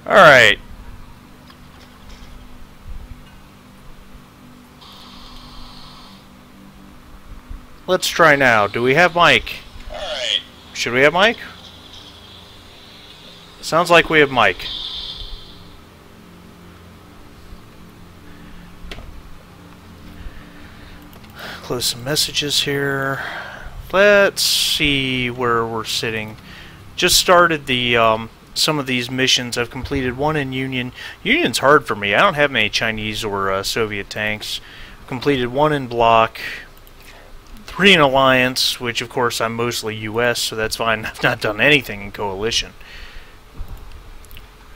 Alright. Let's try now. Do we have Mike? Alright. Should we have Mike? Sounds like we have Mike. Close some messages here. Let's see where we're sitting. Just started the some of these missions. I've completed one in Union. Union's hard for me. I don't have many Chinese or Soviet tanks. Completed one in Block. 3 in Alliance, which of course I'm mostly US, so that's fine. I've not done anything in Coalition.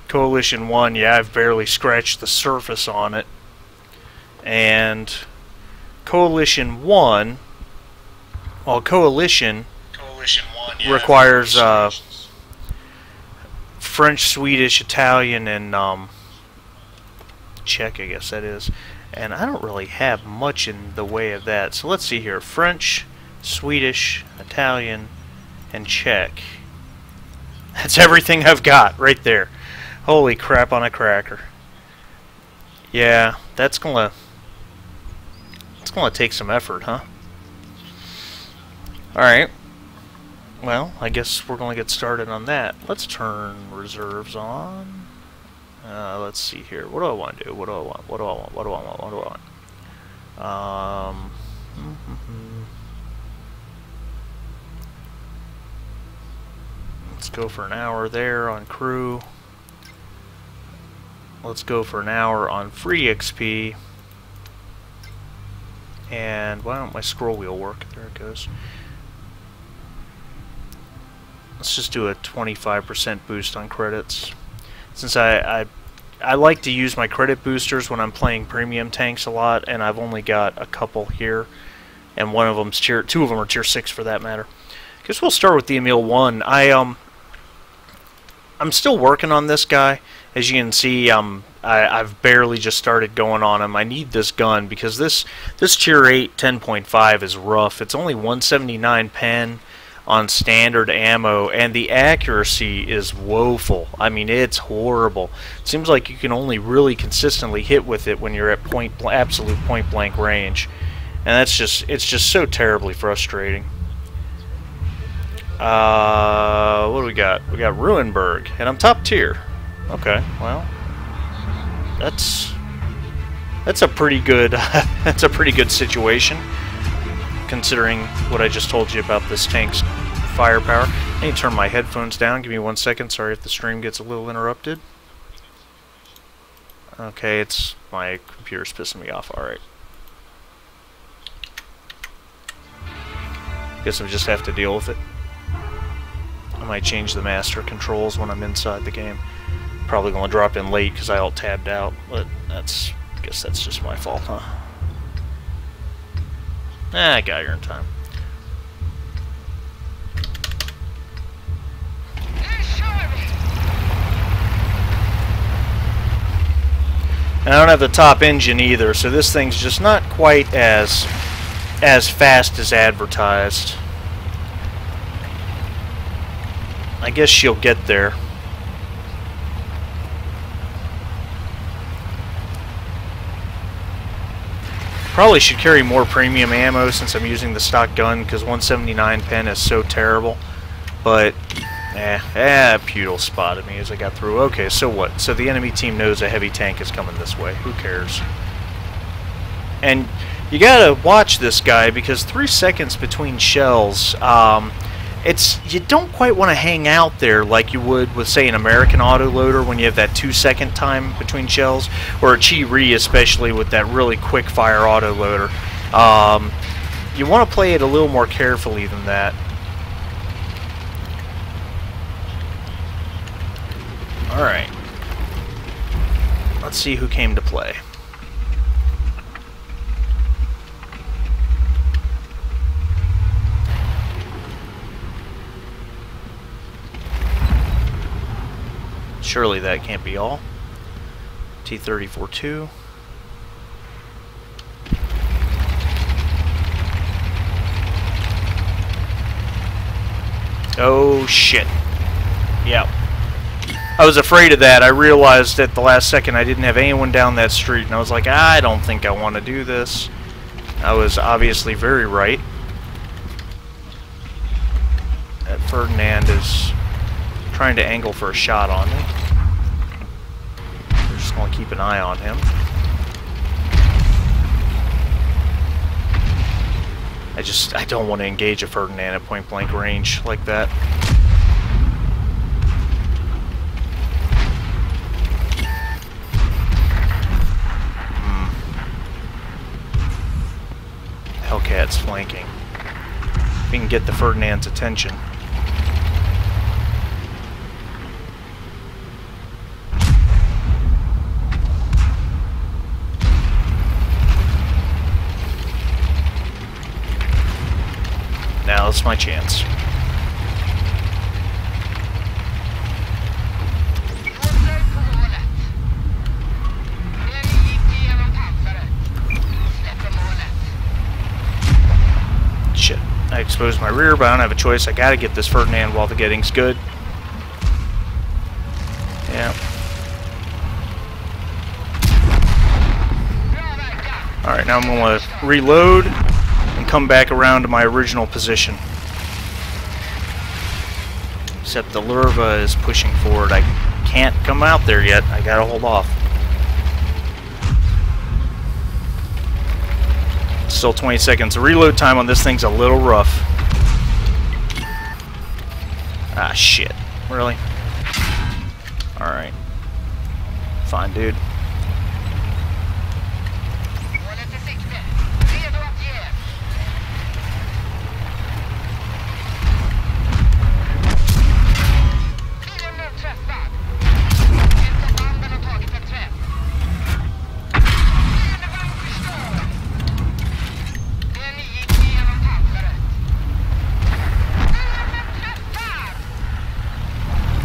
Coalition 1, yeah, I've barely scratched the surface on it. And Coalition 1, well, Coalition 1, yeah, requires French, Swedish, Italian, and Czech, I guess that is. And I don't really have much in the way of that. So let's see here. French, Swedish, Italian, and Czech. That's everything I've got right there. Holy crap on a cracker. Yeah, it's gonna take some effort, huh? Alright. Well, I guess we're gonna get started on that. Let's turn reserves on. Let's see here. What do I want to do? What do I want? What do I want? What do I want? What do I want? Let's go for an hour there on crew. Let's go for an hour on free XP. And why don't my scroll wheel work? There it goes. Let's just do a 25% boost on credits. Since I like to use my credit boosters when I'm playing premium tanks a lot, and I've only got a couple here, and one of them's two of them are tier 6 for that matter. Guess we'll start with the Emil 1. I'm still working on this guy. As you can see, I've barely just started going on him. I need this gun because this tier 8 10.5 is rough. It's only 179 pen on standard ammo, and the accuracy is woeful. I mean, it's horrible. It seems like you can only really consistently hit with it when you're at absolute point blank range, and it's just so terribly frustrating. What do we got? We got Ruinberg, and I'm top tier. Okay, well, that's a pretty good that's a pretty good situation, considering what I just told you about this tank's firepower. I need to turn my headphones down. Give me 1 second. Sorry if the stream gets a little interrupted. Okay, it's my computer's pissing me off. Alright. Guess I just have to deal with it. I might change the master controls when I'm inside the game. Probably going to drop in late because I alt-tabbed out, but I guess that's just my fault, huh? I got here in time. And I don't have the top engine either, so this thing's just not quite as fast as advertised. I guess she'll get there. Probably should carry more premium ammo since I'm using the stock gun, because 179 pen is so terrible. But, Pudel spotted me as I got through. Okay, so what? So the enemy team knows a heavy tank is coming this way. Who cares? And you gotta watch this guy, because 3 seconds between shells, you don't quite want to hang out there like you would with, say, an American autoloader when you have that 2-second time between shells, or a Chi-Ri especially with that really quick fire autoloader. You want to play it a little more carefully than that. Alright. Let's see who came to play. Surely that can't be all. T-34-2. Oh shit. Yep. I was afraid of that. I realized at the last second I didn't have anyone down that street, and I was like, I don't think I want to do this. I was obviously very right. That Ferdinand is trying to angle for a shot on me. We're just going to keep an eye on him. I don't want to engage a Ferdinand at point blank range like that. Hellcat's flanking. We can get the Ferdinand's attention. Now it's my chance. Shit. I exposed my rear, but I don't have a choice. I gotta get this Ferdinand while the getting's good. Yeah. Alright, now I'm gonna reload and come back around to my original position. Except the Lurva is pushing forward. I can't come out there yet. I gotta hold off. Still 20 seconds. The reload time on this thing's a little rough. Ah, shit. Really? Alright. Fine, dude.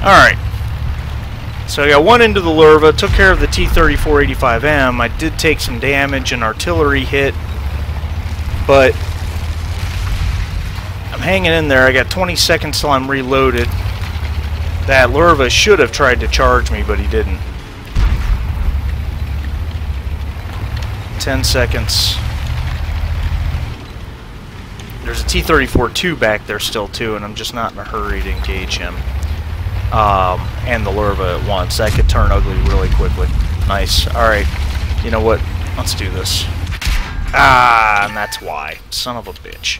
Alright, so I got one into the Lurva, took care of the T-3485M. I did take some damage, an artillery hit, but I'm hanging in there. I got 20 seconds till I'm reloaded. That Lurva should have tried to charge me, but he didn't. 10 seconds. There's a T-34-2 back there still too, and I'm just not in a hurry to engage him. And the Lurva at once. That could turn ugly really quickly. Nice. Alright. You know what? Let's do this. Ah, and that's why. Son of a bitch.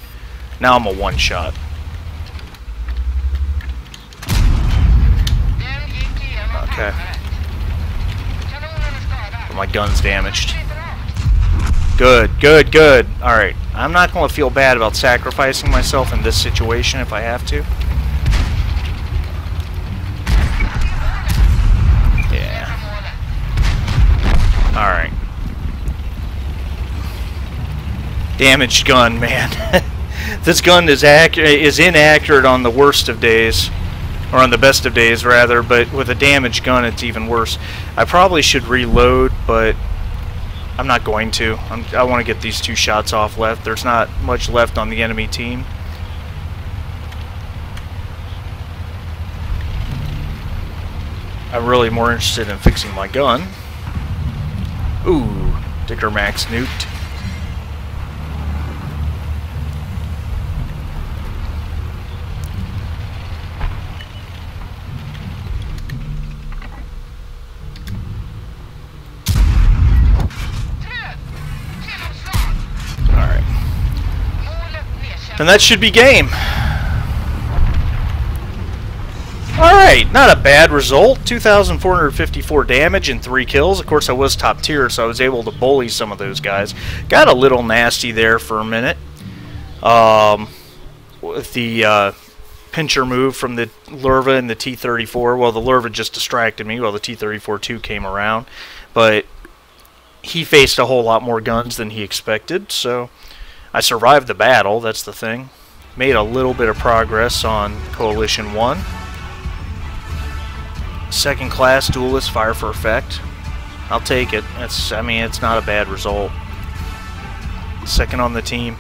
Now I'm a one-shot. Okay. But my gun's damaged. Good, good, good. Alright. I'm not going to feel bad about sacrificing myself in this situation if I have to. Alright. Damaged gun, man. This gun is inaccurate on the worst of days. Or on the best of days, rather. But with a damaged gun, it's even worse. I probably should reload, but I'm not going to. I want to get these 2 shots off left. There's not much left on the enemy team. I'm really more interested in fixing my gun. Ooh, Dicker Max nuked. Alright. And that should be game. Alright, not a bad result. 2,454 damage and 3 kills. Of course, I was top tier, so I was able to bully some of those guys. Got a little nasty there for a minute. With the pincher move from the Lurva and the T-34. Well, the Lurva just distracted me while the T-34-2 came around. But he faced a whole lot more guns than he expected, so I survived the battle, that's the thing. Made a little bit of progress on Coalition 1. Second class duelist, fire for effect. I'll take it. I mean, it's not a bad result. Second on the team.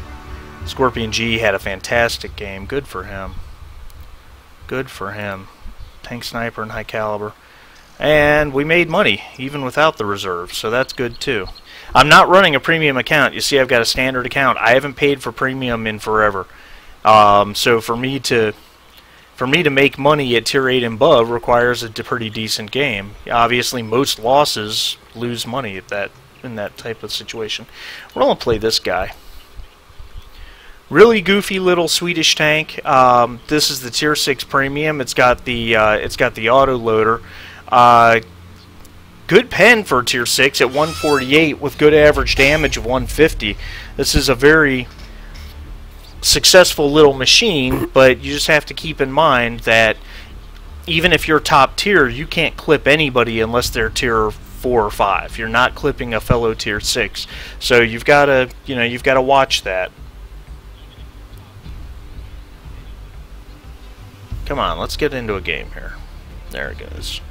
Scorpion G had a fantastic game. Good for him. Good for him. Tank sniper and high caliber. And we made money, even without the reserve, so that's good too. I'm not running a premium account. You see, I've got a standard account. I haven't paid for premium in forever. So for me to make money at tier 8 and above requires a pretty decent game. Obviously, most losses lose money in that type of situation. We're going to play this guy. Really goofy little Swedish tank. This is the tier 6 premium. It's got the auto loader. Good pen for tier 6 at 148 with good average damage of 150. This is a very successful little machine, but you just have to keep in mind that even if you're top tier, you can't clip anybody unless they're tier 4 or 5. You're not clipping a fellow tier 6. So you've got to watch that. Come on, let's get into a game here. There it goes.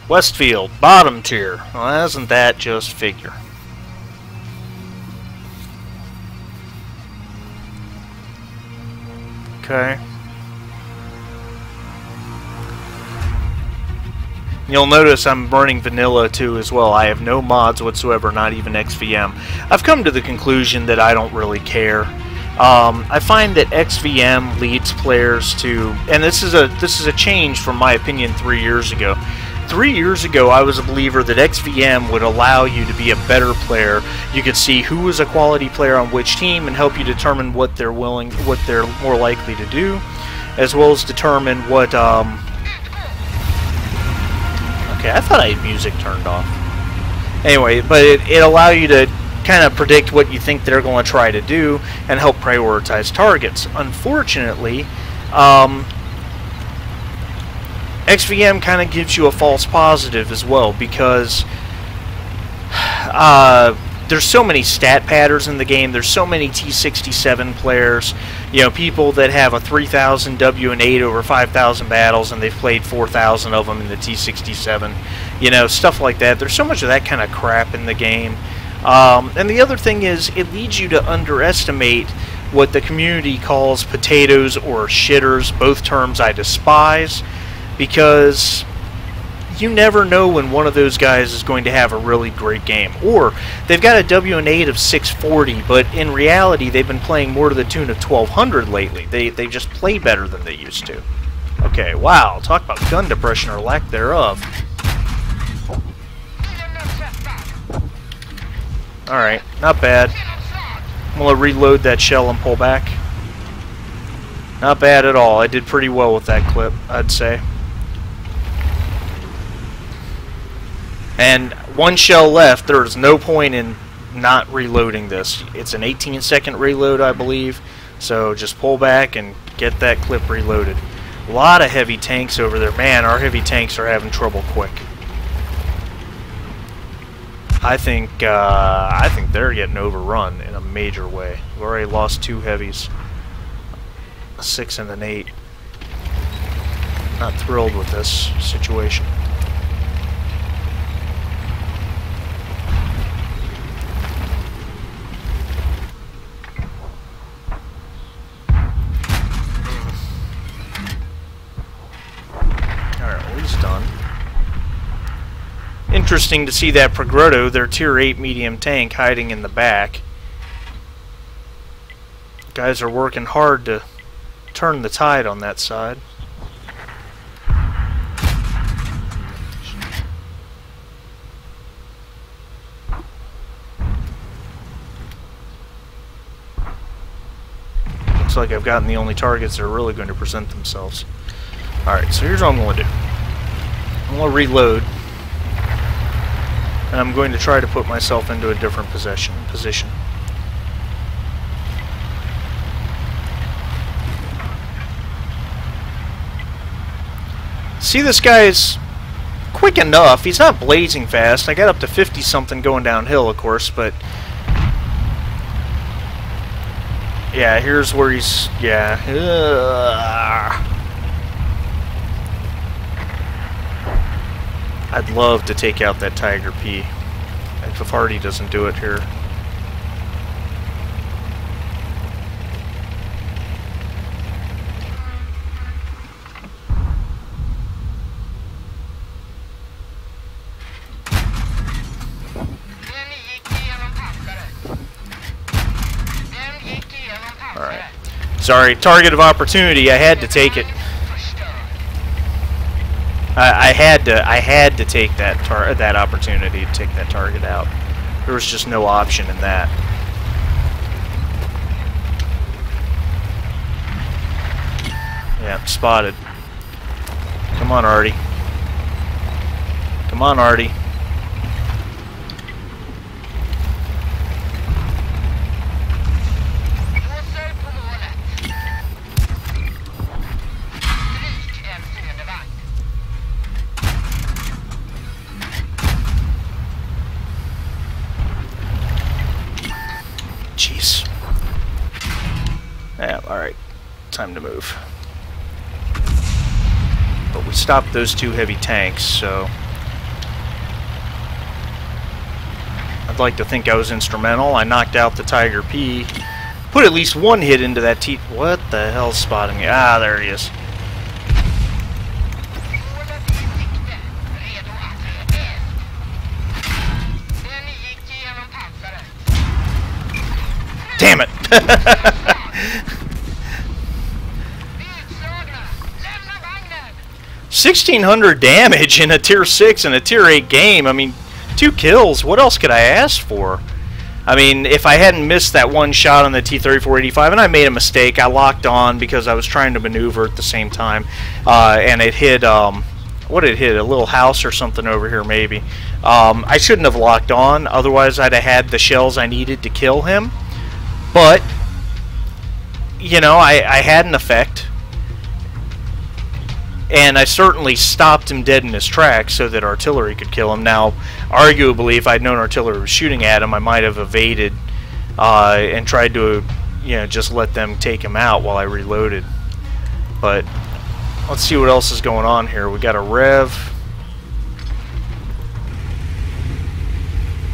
Westfield, bottom tier. Well, isn't that just figure? Okay. You'll notice I'm running vanilla too as well. I have no mods whatsoever, not even XVM. I've come to the conclusion that I don't really care. I find that XVM leads players to, and this is a change from my opinion 3 years ago. 3 years ago, I was a believer that XVM would allow you to be a better player. You could see who was a quality player on which team and help you determine what they're more likely to do, as well as determine what. Okay, I thought I had music turned off. Anyway, but it allowed you to kind of predict what you think they're going to try to do and help prioritize targets. Unfortunately, XVM kind of gives you a false positive as well, because there's so many stat patterns in the game. There's so many T67 players, you know, people that have a 3,000 WN8 over 5,000 battles, and they've played 4,000 of them in the T67, you know, stuff like that. There's so much of that kind of crap in the game. And the other thing is, it leads you to underestimate what the community calls potatoes or shitters, both terms I despise, because you never know when one of those guys is going to have a really great game. Or they've got a WN8 of 640, but in reality they've been playing more to the tune of 1200 lately. They just play better than they used to. Okay, wow, talk about gun depression or lack thereof. Alright, not bad. I'm going to reload that shell and pull back. Not bad at all. I did pretty well with that clip, I'd say. And one shell left. There is no point in not reloading this. It's an 18-second reload, I believe. So just pull back and get that clip reloaded. A lot of heavy tanks over there. Man, our heavy tanks are having trouble quick. I think they're getting overrun in a major way. We've already lost 2 heavies. A 6 and an 8. Not thrilled with this situation. Interesting to see that Progrotto, their tier 8 medium tank, hiding in the back. Guys are working hard to turn the tide on that side. Looks like I've gotten the only targets that are really going to present themselves. Alright, so here's what I'm going to do. I'm going to reload. And I'm going to try to put myself into a different position. See, this guy's quick enough. He's not blazing fast. I got up to 50-something going downhill, of course, but yeah, here's where he's, yeah. I'd love to take out that Tiger P. If Hardy doesn't do it here. Sorry, target of opportunity. I had to take it. I had to take that opportunity to take that target out. There was just no option in that. Yeah, spotted. Come on, Artie. Come on, Artie. Jeez. Yeah, alright. Time to move. But we stopped those two heavy tanks, so I'd like to think I was instrumental. I knocked out the Tiger P. Put at least one hit into that T... What the hell's spotting me? Ah, there he is. Damn it! 1,600 damage in a tier 6 and a tier 8 game. I mean, 2 kills. What else could I ask for? I mean, if I hadn't missed that one shot on the T-3485, and I made a mistake, I locked on because I was trying to maneuver at the same time, and it hit, what did it hit? A little house or something over here, maybe. I shouldn't have locked on, otherwise I'd have had the shells I needed to kill him. But, you know, I had an effect. And I certainly stopped him dead in his tracks so that artillery could kill him. Now, arguably, if I'd known artillery was shooting at him, I might have evaded and tried to, you know, just let them take him out while I reloaded. But let's see what else is going on here. We got a Rev.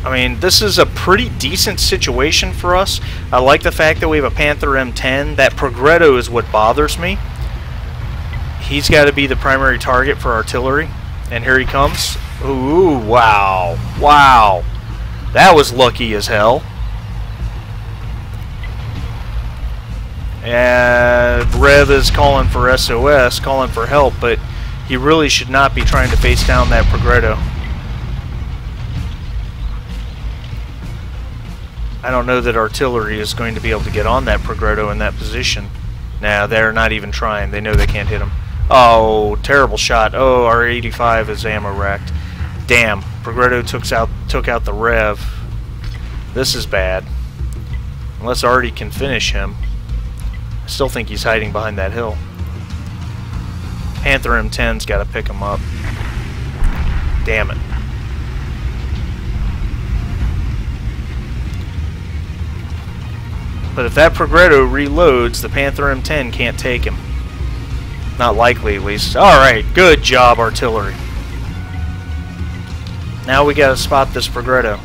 I mean, this is a pretty decent situation for us. I like the fact that we have a Panther M10. That Progredo is what bothers me. He's got to be the primary target for artillery. And here he comes. Ooh, wow. Wow. That was lucky as hell. And Rev is calling for SOS, calling for help, but he really should not be trying to face down that Progredo. I don't know that artillery is going to be able to get on that Progredo in that position. Nah, they're not even trying. They know they can't hit him. Oh, terrible shot. Oh, our 85 is ammo racked. Damn, Progredo took out the Rev. This is bad. Unless Artie can finish him. I still think he's hiding behind that hill. Panther M10's got to pick him up. Damn it. But if that Progredo reloads, the Panther M10 can't take him. Not likely, at least. Alright, good job, artillery. Now we gotta spot this Progredo.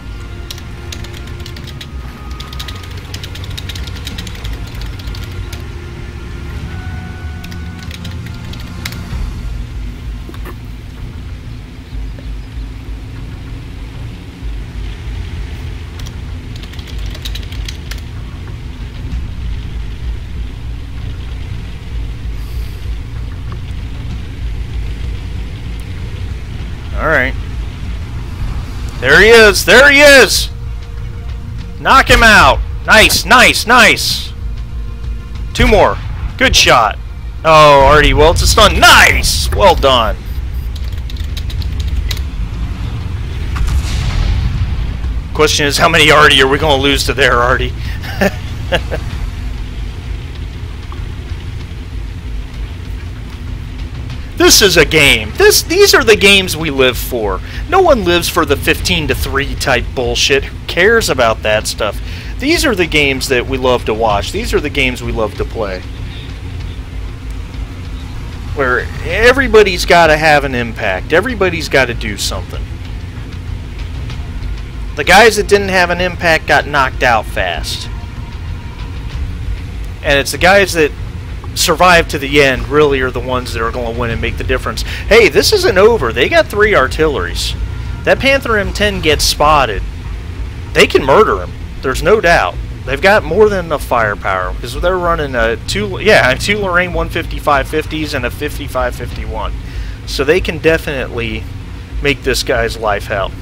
Alright. There he is! There he is! Knock him out! Nice, nice, nice! 2 more. Good shot. Oh, Artie, well, it's a stun. Nice! Well done. Question is, how many Artie are we going to lose to there, Artie? This is a game. These are the games we live for. No one lives for the 15-3 type bullshit. Who cares about that stuff? These are the games that we love to watch. These are the games we love to play. Where everybody's got to have an impact. Everybody's got to do something. The guys that didn't have an impact got knocked out fast. And it's the guys that survive to the end really are the ones that are going to win and make the difference. Hey, this isn't over. They got 3 artilleries. That Panther M10 gets spotted. They can murder him. There's no doubt. They've got more than enough firepower because they're running two Lorraine 155-50s and a 55-51. So they can definitely make this guy's life hell.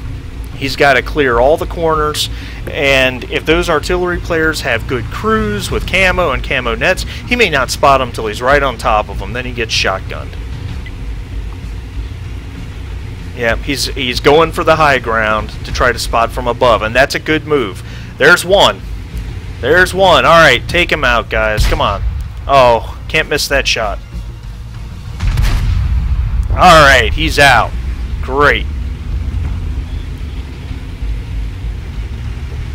He's got to clear all the corners, and if those artillery players have good crews with camo and camo nets, he may not spot them till he's right on top of them. Then he gets shotgunned. Yeah, he's going for the high ground to try to spot from above, and that's a good move. There's one. There's one. All right, take him out, guys. Come on. Oh, can't miss that shot. All right, he's out. Great.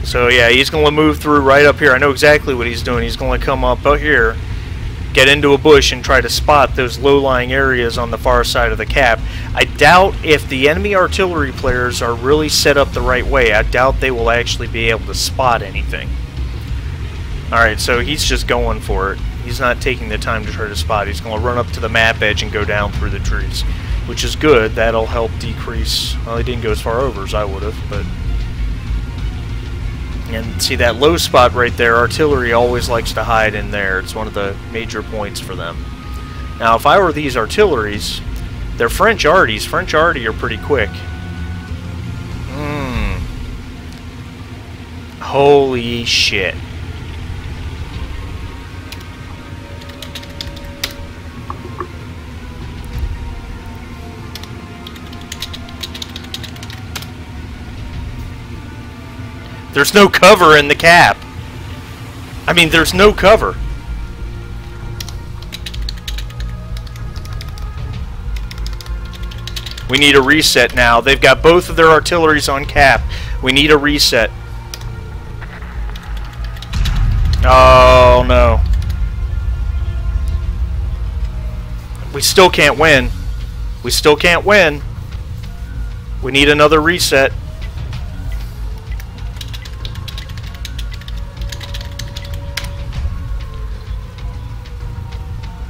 So yeah, he's going to move through right up here. I know exactly what he's doing. He's going to come up here, get into a bush, and try to spot those low-lying areas on the far side of the cap. I doubt if the enemy artillery players are really set up the right way, I doubt they will actually be able to spot anything. Alright, so he's just going for it. He's not taking the time to try to spot. He's going to run up to the map edge and go down through the trees, which is good. That'll help decrease... Well, he didn't go as far over as I would have, but... And see that low spot right there, artillery always likes to hide in there. It's one of the major points for them. Now, if I were these artilleries, they're French arties. French arty are pretty quick. Holy shit. There's no cover in the cap. I mean, there's no cover. We need a reset now. They've got both of their artilleries on cap. We need a reset. Oh, no. We still can't win. We still can't win. We need another reset.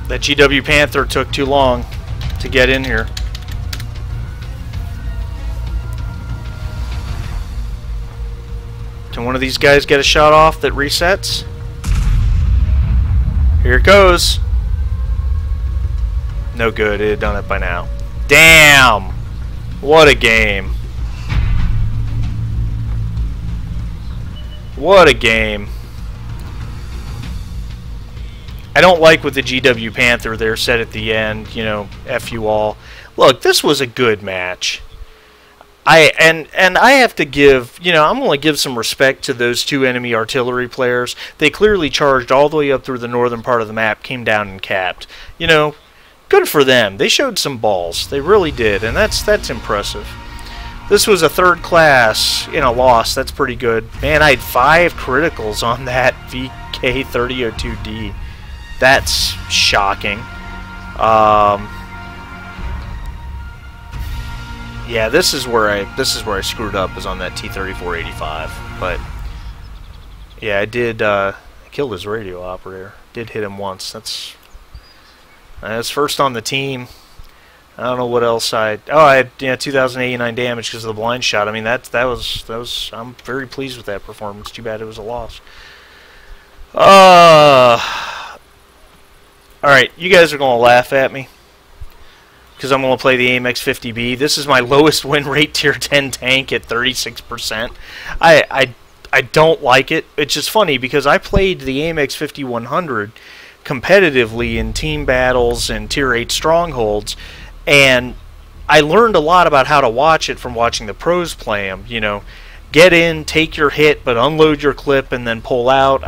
That GW Panther took too long to get in here. Can one of these guys get a shot off that resets? Here it goes. No good. It had done it by now. Damn! What a game. What a game. I don't like with the GW Panther there said at the end, you know, F you all. Look, this was a good match. I have to give, you know, I'm going to give some respect to those two enemy artillery players. They clearly charged all the way up through the northern part of the map, came down and capped. You know, good for them. They showed some balls. They really did, and that's impressive. This was a third class in a loss. That's pretty good. Man, I had 5 criticals on that VK3002D. That's shocking. Yeah, this is where I screwed up, is on that T-3485. But yeah, I did kill his radio operator. Did hit him once. That's first on the team. I don't know what else I had 2,089 damage because of the blind shot. I mean that was I'm very pleased with that performance. Too bad it was a loss. Alright, you guys are going to laugh at me because I'm going to play the AMX 50B. This is my lowest win rate tier 10 tank at 36%. I don't like it. It's just funny because I played the AMX 5100 competitively in team battles and tier 8 strongholds, and I learned a lot about how to watch it from watching the pros play them. You know, get in, take your hit, but unload your clip and then pull out.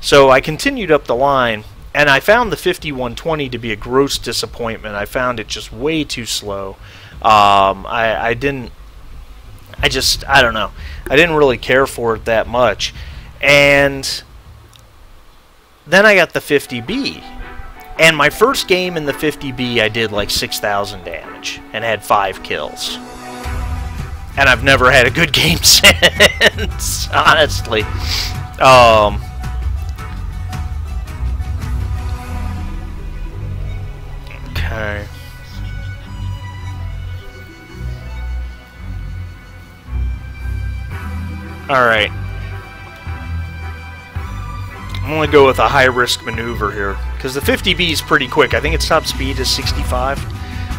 So I continued up the line. And I found the 5120 to be a gross disappointment. I found it just way too slow. I don't know. I didn't really care for it that much. And then I got the 50B. And my first game in the 50B, I did like 6,000 damage and had 5 kills. And I've never had a good game since, honestly. Okay. Alright. I'm going to go with a high-risk maneuver here, because the 50B is pretty quick. I think its top speed is 65.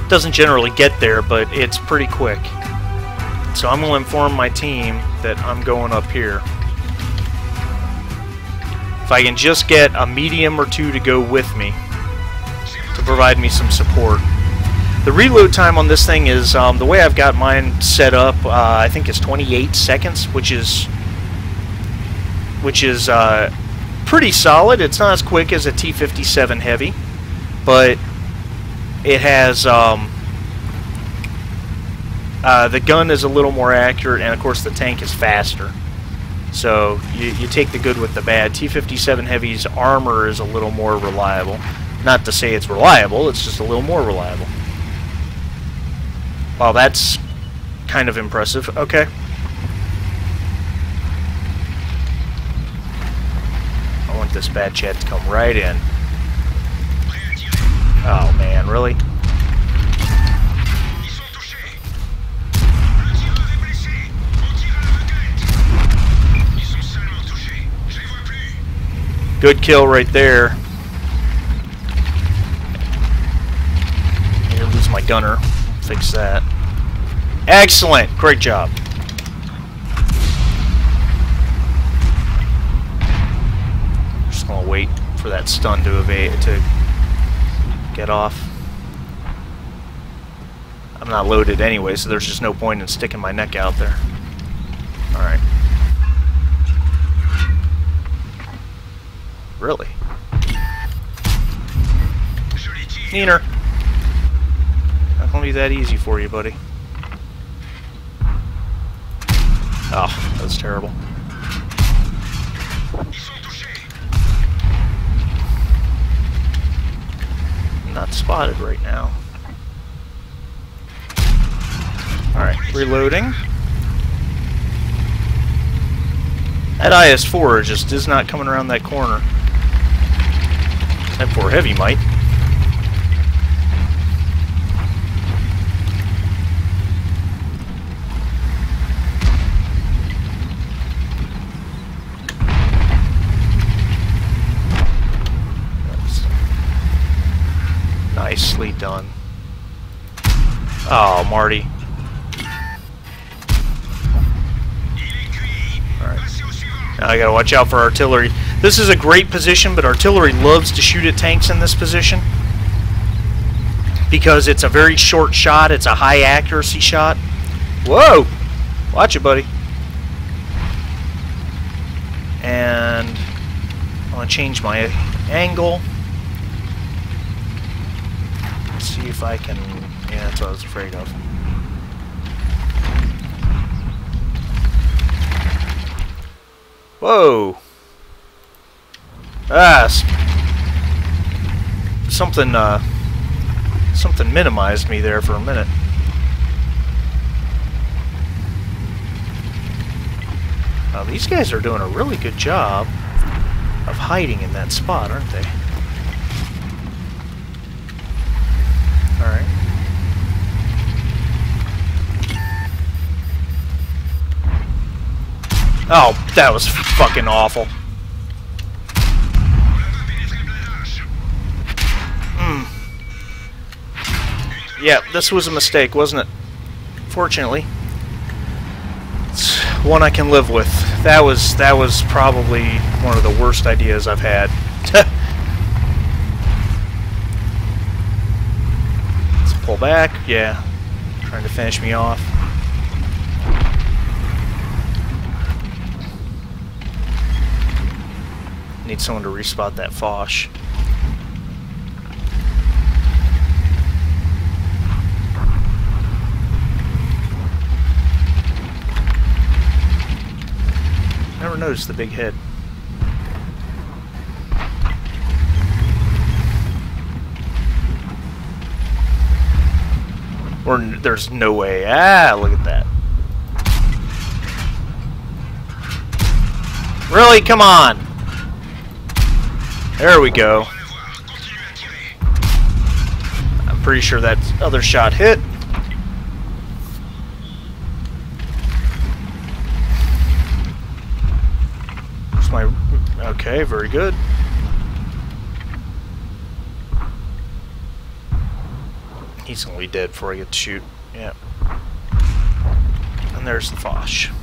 Doesn't generally get there, but it's pretty quick. So I'm going to inform my team that I'm going up here. If I can just get a medium or two to go with me to provide me some support. The reload time on this thing is, the way I've got mine set up, I think it's 28 seconds, which is pretty solid. It's not as quick as a T-57 Heavy, but it has, the gun is a little more accurate, and of course the tank is faster. So you take the good with the bad. T-57 Heavy's armor is a little more reliable. Not to say it's reliable, it's just a little more reliable. Wow, that's kind of impressive. Okay. I want this bad chat to come right in. Oh man, really? Good kill right there. I'm gonna lose my gunner. Fix that. Excellent! Great job. Just gonna wait for that stun to get off. I'm not loaded anyway, so there's just no point in sticking my neck out there. Alright. Really? Neener. Not gonna be that easy for you, buddy. Oh, that was terrible. Not spotted right now. Alright, reloading. That IS-4 just is not coming around that corner. M4 Heavy might. Nicely done. Oh, Marty. Alright. Now I gotta watch out for artillery. This is a great position, but artillery loves to shoot at tanks in this position because it's a very short shot. It's a high accuracy shot. Whoa! Watch it, buddy. And I'm gonna change my angle. Let's see if I can... Yeah, that's what I was afraid of. Whoa! Ah, something minimized me there for a minute. Now, these guys are doing a really good job of hiding in that spot, aren't they? Alright. Oh, that was fucking awful. Yeah, this was a mistake, wasn't it? Fortunately. It's one I can live with. That was probably one of the worst ideas I've had. Let's pull back. Yeah. Trying to finish me off. Need someone to respot that Foch. Never noticed the big head. Or there's no way. Ah, look at that. Really? Come on. There we go. I'm pretty sure that other shot hit. Where's my... Okay. Okay, very good. He's gonna be dead before I get to shoot. Yeah. And there's the Foch.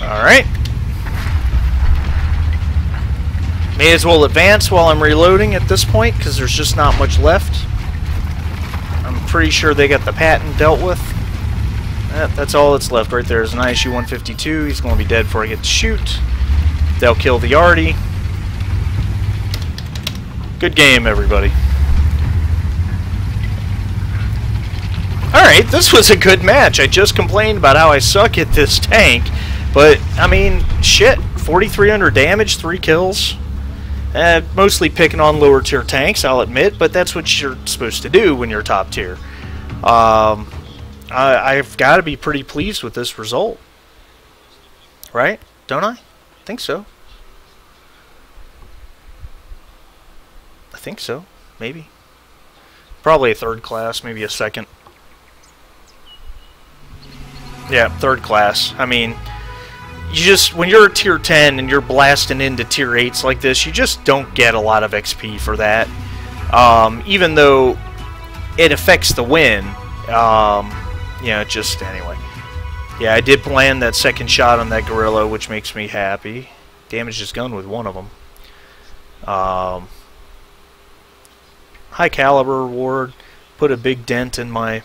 Alright. May as well advance while I'm reloading at this point, because there's just not much left. I'm pretty sure they got the patent dealt with. That's all that's left right there is an ISU 152. He's going to be dead before I get to shoot. They'll kill the Arty. Good game, everybody. Alright, this was a good match. I just complained about how I suck at this tank. But, I mean, shit, 4,300 damage, 3 kills. Mostly picking on lower tier tanks, I'll admit, but that's what you're supposed to do when you're top tier. I've got to be pretty pleased with this result. Right? Don't I? I think so. I think so. Maybe. Probably a third class, maybe a second. Yeah, third class. I mean, you just, when you're a tier 10 and you're blasting into tier 8s like this, you just don't get a lot of XP for that. Even though it affects the win. Yeah, just anyway. Yeah, I did plan that second shot on that gorilla, which makes me happy. Damaged his gun with one of them. High caliber reward. Put a big dent in my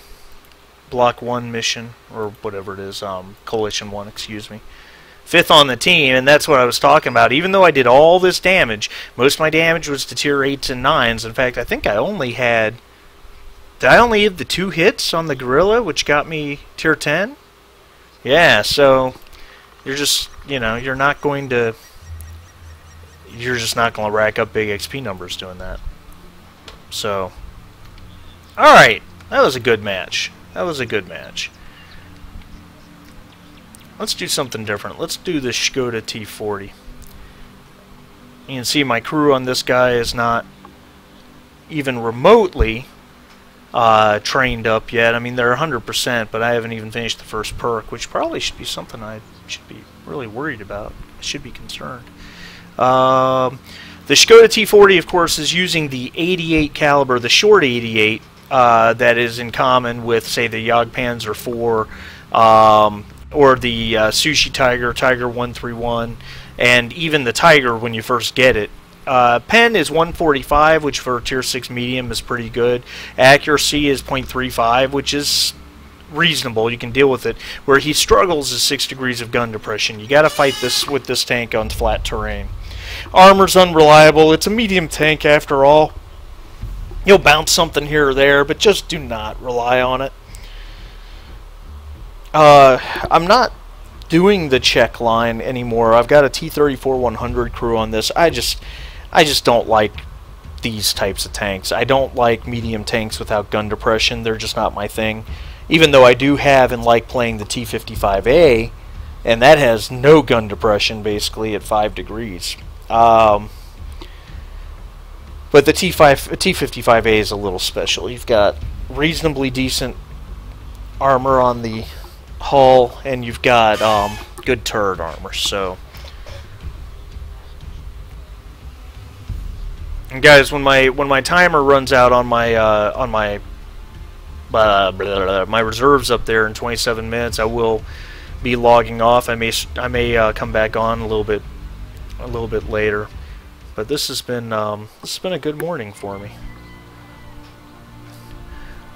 Block 1 mission, or whatever it is, Coalition 1, excuse me. 5th on the team, and that's what I was talking about. Even though I did all this damage, most of my damage was to tier 8s and 9s. In fact, I think I only had... Did I only have the 2 hits on the gorilla, which got me tier 10? Yeah, so you're just, you know, you're not going to... You're just not going to rack up big XP numbers doing that. So... Alright, that was a good match. That was a good match. Let's do something different. Let's do the Skoda T40. You can see my crew on this guy is not even remotely trained up yet. I mean, they're 100%, but I haven't even finished the first perk, which probably should be something I should be really worried about. I should be concerned. The Skoda T40, of course, is using the 88 caliber, the short 88, that is in common with, say, the Jagdpanzer IV, or the Sushi Tiger, Tiger 131, and even the Tiger when you first get it. Pen is 145, which for tier 6 medium is pretty good. Accuracy is 0.35, which is reasonable. You can deal with it. Where he struggles is 6 degrees of gun depression. You got to fight this with this tank on flat terrain. Armor's unreliable. It's a medium tank after all. You'll bounce something here or there, but just do not rely on it. I'm not doing the check line anymore. I've got a T-34-100 crew on this. I just don't like these types of tanks. I don't like medium tanks without gun depression. They're just not my thing. Even though I do have and like playing the T-55A, and that has no gun depression basically at 5 degrees. But the T-55A is a little special. You've got reasonably decent armor on the hull, and you've got good turret armor. So, and guys, when my timer runs out on my my reserves up there in 27 minutes, I will be logging off. I may come back on a little bit later. But this has been a good morning for me.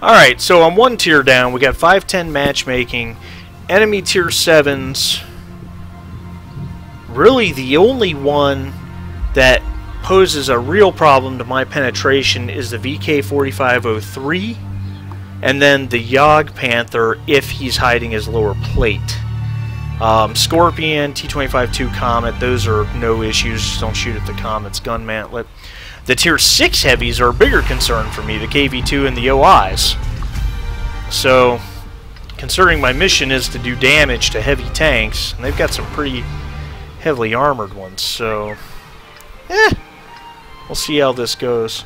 Alright, so on one tier down, we got 510 matchmaking, enemy tier 7s. Really, the only one that poses a real problem to my penetration is the VK4503, and then the Jagdpanther if he's hiding his lower plate. Scorpion, T-25-2 Comet, those are no issues. Just don't shoot at the Comet's gun mantlet. The Tier 6 heavies are a bigger concern for me, the KV-2 and the OIs. So, considering my mission is to do damage to heavy tanks, and they've got some pretty heavily armored ones, so we'll see how this goes.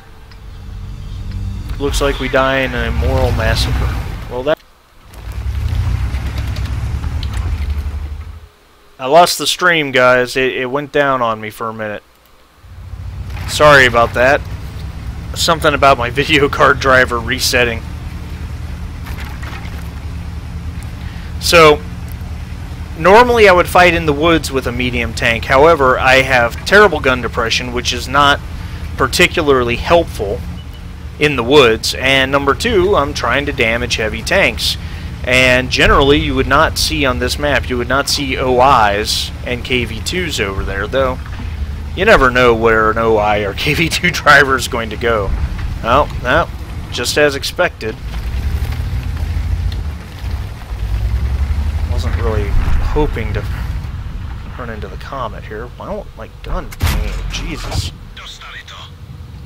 Looks like we die in an immoral massacre. Well, that I lost the stream, guys. It went down on me for a minute. Sorry about that. Something about my video card driver resetting. So, normally I would fight in the woods with a medium tank. However, I have terrible gun depression, which is not particularly helpful in the woods. And number two, I'm trying to damage heavy tanks. And generally, you would not see on this map, you would not see OIs and KV-2s over there, though you never know where an OI or KV-2 driver is going to go. Well, no, just as expected. Wasn't really hoping to run into the Comet here. I don't like gun name. Jesus.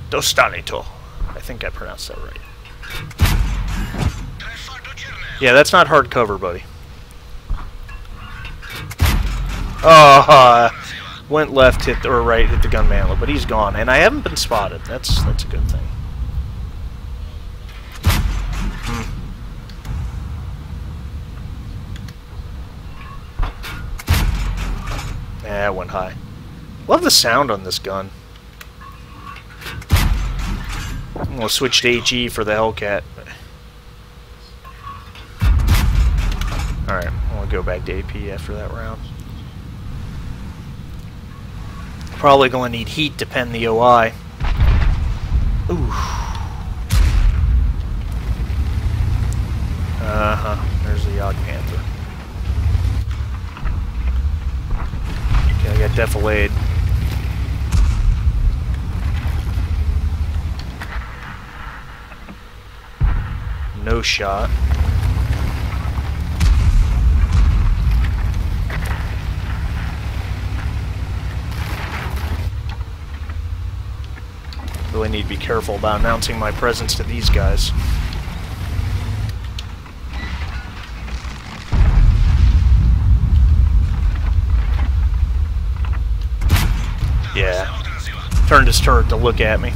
Dostalito. I think I pronounced that right. Yeah, that's not hard cover, buddy. Oh, went left, hit or right, hit the gun mantlet, but he's gone, and I haven't been spotted. That's a good thing. Yeah, it went high. Love the sound on this gun. I'm gonna switch to HE for the Hellcat. Alright, I'm gonna go back to AP after that round. Probably gonna need heat to pen the OI. Ooh. There's the Yog Panther. Okay, I got defilade. No shot. Really need to be careful about announcing my presence to these guys. Yeah. Turned his turret to look at me.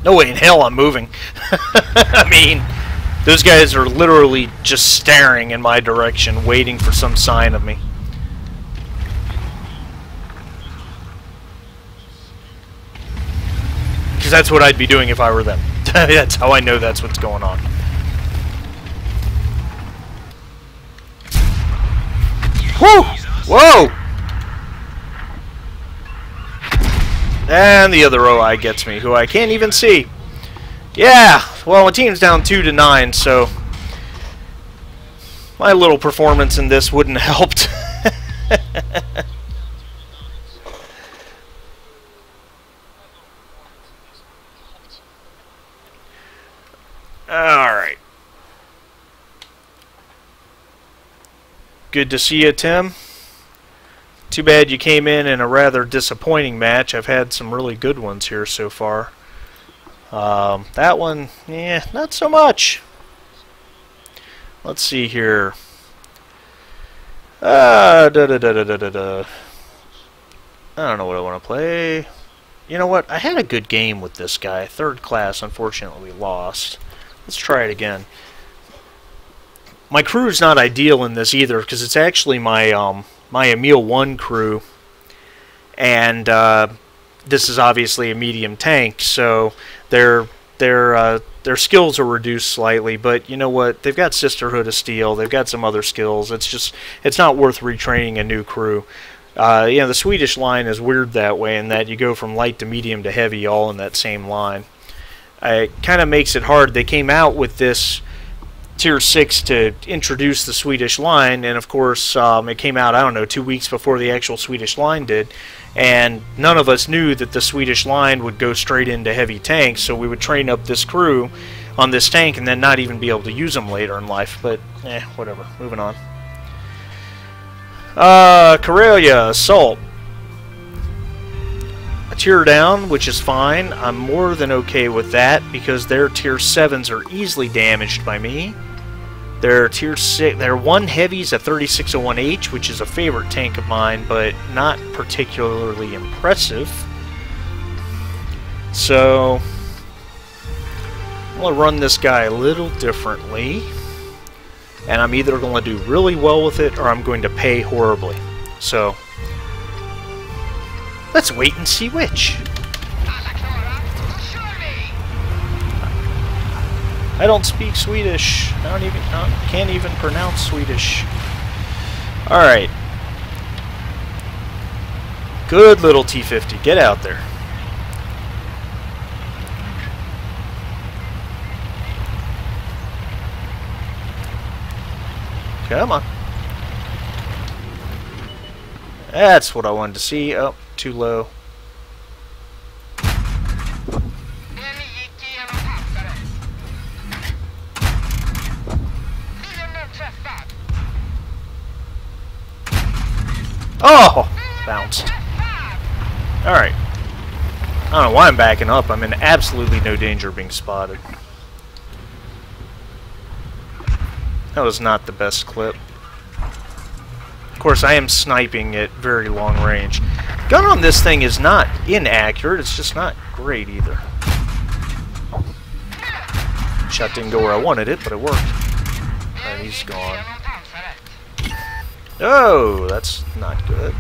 No way in hell I'm moving. I mean, those guys are literally just staring in my direction, waiting for some sign of me. Because that's what I'd be doing if I were them. That's how I know that's what's going on. Whew! Whoa! And the other OI gets me, who I can't even see. Yeah, well, my team's down 2-9, so my little performance in this wouldn't have helped. Alright. Good to see you, Tim. Too bad you came in a rather disappointing match. I've had some really good ones here so far. That one, yeah, not so much. Let's see here. I don't know what I want to play. You know what? I had a good game with this guy. Third class, unfortunately, lost. Let's try it again. My crew's not ideal in this either, because it's actually my my Emil 1 crew, and this is obviously a medium tank, so they're their skills are reduced slightly, but you know what? They've got Sisterhood of Steel. They've got some other skills. It's not worth retraining a new crew. The Swedish line is weird that way, in that you go from light to medium to heavy all in that same line. It kind of makes it hard. They came out with this Tier 6 to introduce the Swedish line, and of course it came out, I don't know, 2 weeks before the actual Swedish line did, and none of us knew that the Swedish line would go straight into heavy tanks, so we would train up this crew on this tank and then not even be able to use them later in life, but whatever, moving on. Karelia, Assault. A tier down, which is fine. I'm more than okay with that because their tier 7s are easily damaged by me. Their tier 6, their 1 heavy's a 3601H, which is a favorite tank of mine, but not particularly impressive. So I'm going to run this guy a little differently, and I'm either going to do really well with it or I'm going to pay horribly. So let's wait and see which. I don't speak Swedish. Can't even pronounce Swedish. Alright. Good little T-50. Get out there. Come on. That's what I wanted to see. Oh, too low. Oh! Bounced. Alright. I don't know why I'm backing up. I'm in absolutely no danger of being spotted. That was not the best clip. Of course, I am sniping at very long range. Gun on this thing is not inaccurate, it's just not great either. Shot didn't go where I wanted it, but it worked. And he's gone. Oh, that's not good.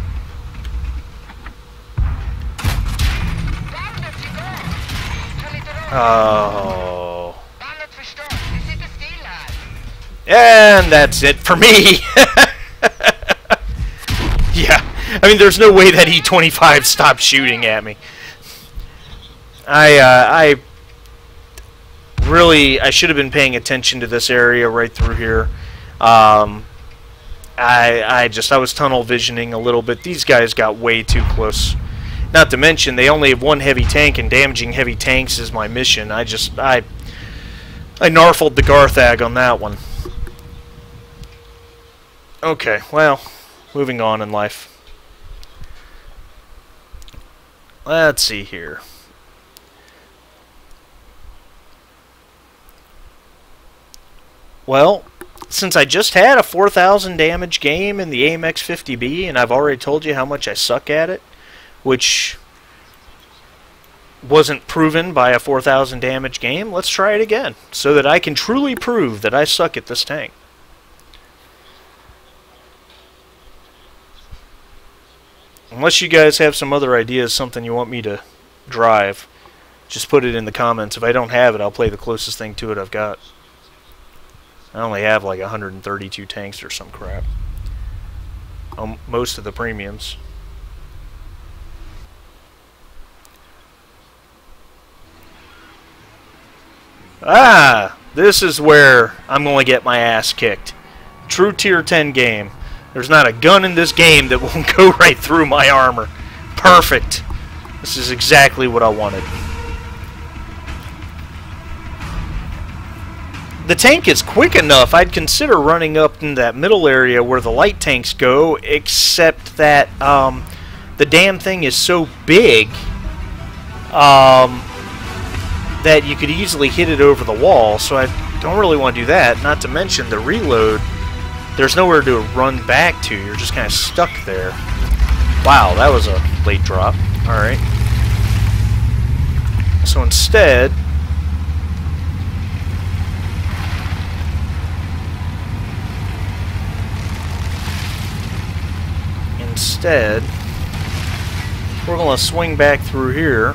Oh. And that's it for me. Yeah, I mean, there's no way that E25 stopped shooting at me. I should have been paying attention to this area right through here. I was tunnel visioning a little bit. These guys got way too close. Not to mention, they only have 1 heavy tank, and damaging heavy tanks is my mission. I narfled the Garthag on that one. Okay, well, moving on in life. Let's see here. Well, since I just had a 4,000 damage game in the AMX 50B, and I've already told you how much I suck at it, which wasn't proven by a 4,000 damage game, let's try it again, so that I can truly prove that I suck at this tank. Unless you guys have some other ideas, something you want me to drive, just put it in the comments. If I don't have it, I'll play the closest thing to it I've got. I only have like 132 tanks or some crap. Most of the premiums. Ah! This is where I'm going to get my ass kicked. True tier 10 game. There's not a gun in this game that won't go right through my armor. Perfect. This is exactly what I wanted. The tank is quick enough. I'd consider running up in that middle area where the light tanks go, except that the damn thing is so big that you could easily hit it over the wall, so I don't really want to do that. Not to mention the reload. There's nowhere to run back to. You're just kind of stuck there. Wow, that was a late drop. Alright. So instead, we're going to swing back through here.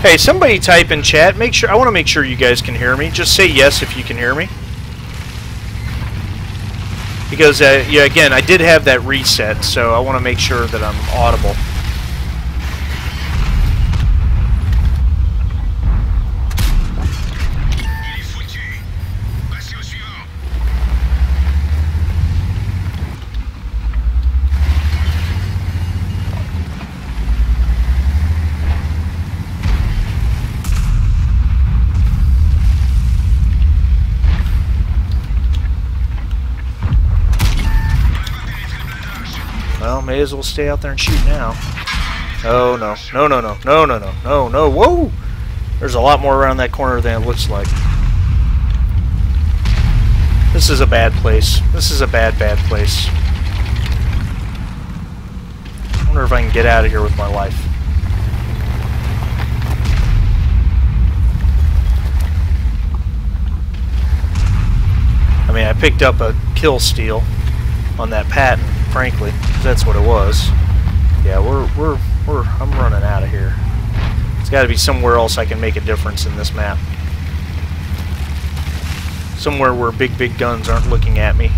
Hey, somebody type in chat. Make sure. I want to make sure you guys can hear me. Just say yes if you can hear me. Because, yeah, again, I did have that reset, so I want to make sure that I'm audible. Well, may as well stay out there and shoot now. Oh, no. No, no, no. No, no, no. No, no. Whoa! There's a lot more around that corner than it looks like. This is a bad place. This is a bad, bad place. I wonder if I can get out of here with my life. I mean, I picked up a kill steal on that patent, frankly, 'cause that's what it was. Yeah, I'm running out of here. There's got to be somewhere else I can make a difference in this map. Somewhere where big guns aren't looking at me.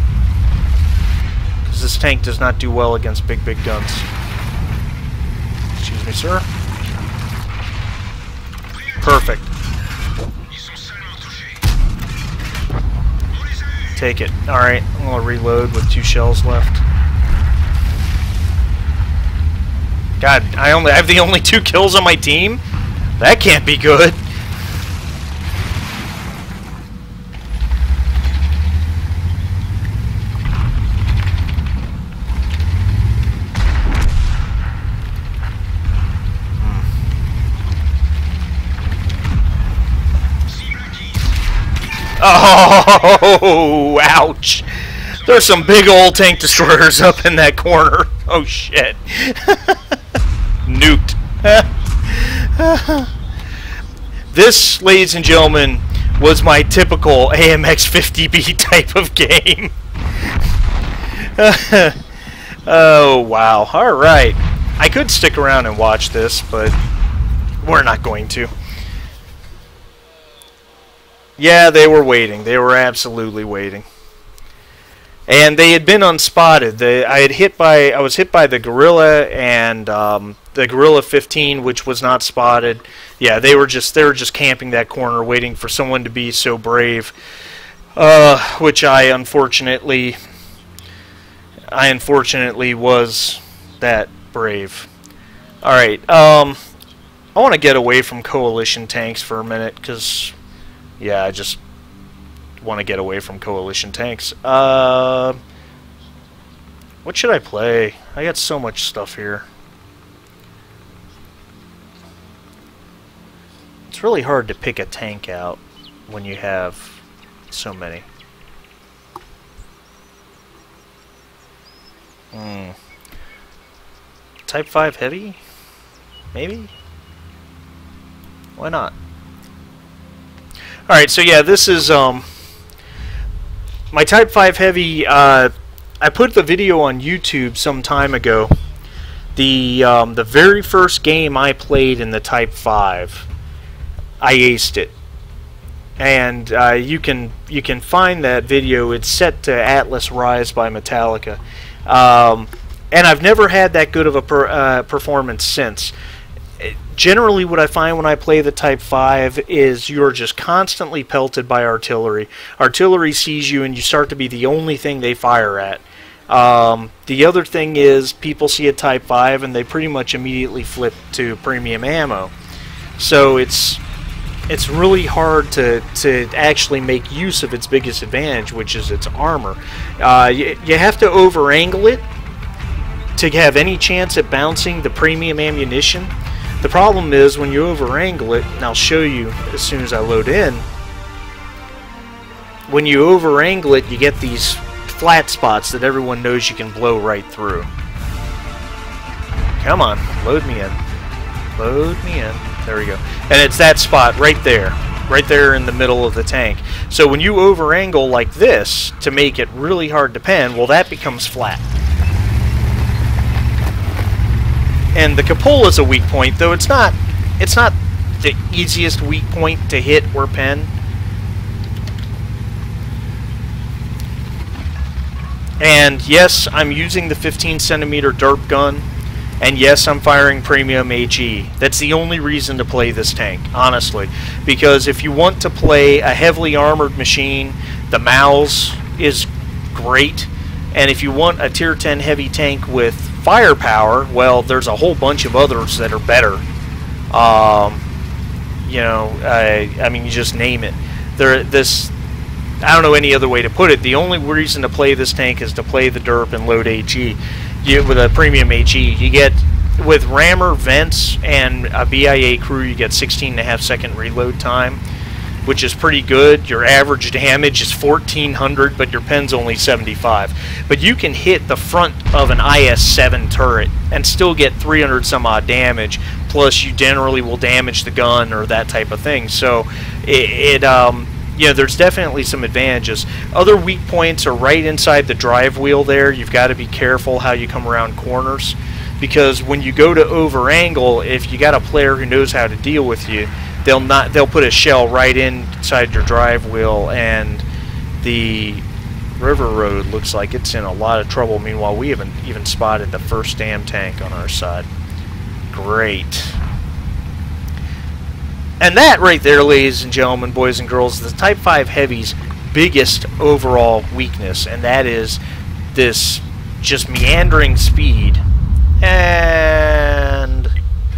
Because this tank does not do well against big guns. Excuse me, sir. Perfect. Take it. Alright, I'm going to reload with 2 shells left. God, I have the only 2 kills on my team? That can't be good. Oh, ouch. There's some big old tank destroyers up in that corner. Oh, shit. Nuked. This, ladies and gentlemen, was my typical AMX 50B type of game. Oh, wow. Alright. I could stick around and watch this, but we're not going to. Yeah, they were waiting. They were absolutely waiting. And they had been unspotted. I was hit by the Gorilla and the Gorilla 15, which was not spotted. Yeah, they were just camping that corner, waiting for someone to be so brave. Which I unfortunately was that brave. All right. I want to get away from coalition tanks for a minute, because yeah, I just want to get away from coalition tanks. What should I play? I got so much stuff here. It's really hard to pick a tank out when you have so many. Type 5 heavy? Maybe? Why not? Alright, so yeah, this is my Type 5 Heavy. I put the video on YouTube some time ago. The very first game I played in the Type 5, I aced it. And you can find that video. It's set to Atlas Rise by Metallica. And I've never had that good of a performance since. Generally, what I find when I play the Type 5 is you're just constantly pelted by artillery. Artillery sees you and you start to be the only thing they fire at. The other thing is people see a Type 5 and they pretty much immediately flip to premium ammo. So it's really hard to actually make use of its biggest advantage, which is its armor. You have to over-angle it to have any chance at bouncing the premium ammunition. The problem is when you over-angle it, and I'll show you as soon as I load in, when you over-angle it, you get these flat spots that everyone knows you can blow right through. Come on, load me in. Load me in. There we go. And it's that spot right there in the middle of the tank. So when you over-angle like this to make it really hard to pen, well, that becomes flat. And the cupola is a weak point, though it's not the easiest weak point to hit or pen. And yes, I'm using the 15cm derp gun, and yes, I'm firing premium HE. That's the only reason to play this tank, honestly. Because if you want to play a heavily armored machine, the Maus is great. And if you want a tier 10 heavy tank with firepower, well, there's a whole bunch of others that are better. You know, I mean, you just name it. I don't know any other way to put it. The only reason to play this tank is to play the derp and load HE. With a premium HE, you get, with rammer, vents, and a BIA crew, you get 16.5 second reload time, which is pretty good. Your average damage is 1400, but your pen's only 75. But you can hit the front of an IS-7 turret and still get 300 some odd damage, plus you generally will damage the gun or that type of thing. So you know, there's definitely some advantages. Other weak points are right inside the drive wheel there. You've got to be careful how you come around corners, because when you go to over angle, if you got a player who knows how to deal with you, they'll put a shell right inside your drive wheel, and the River Road looks like it's in a lot of trouble. Meanwhile, we haven't even spotted the first damn tank on our side. Great. And that right there, ladies and gentlemen, boys and girls, is the Type 5 Heavy's biggest overall weakness, and that is this just meandering speed. And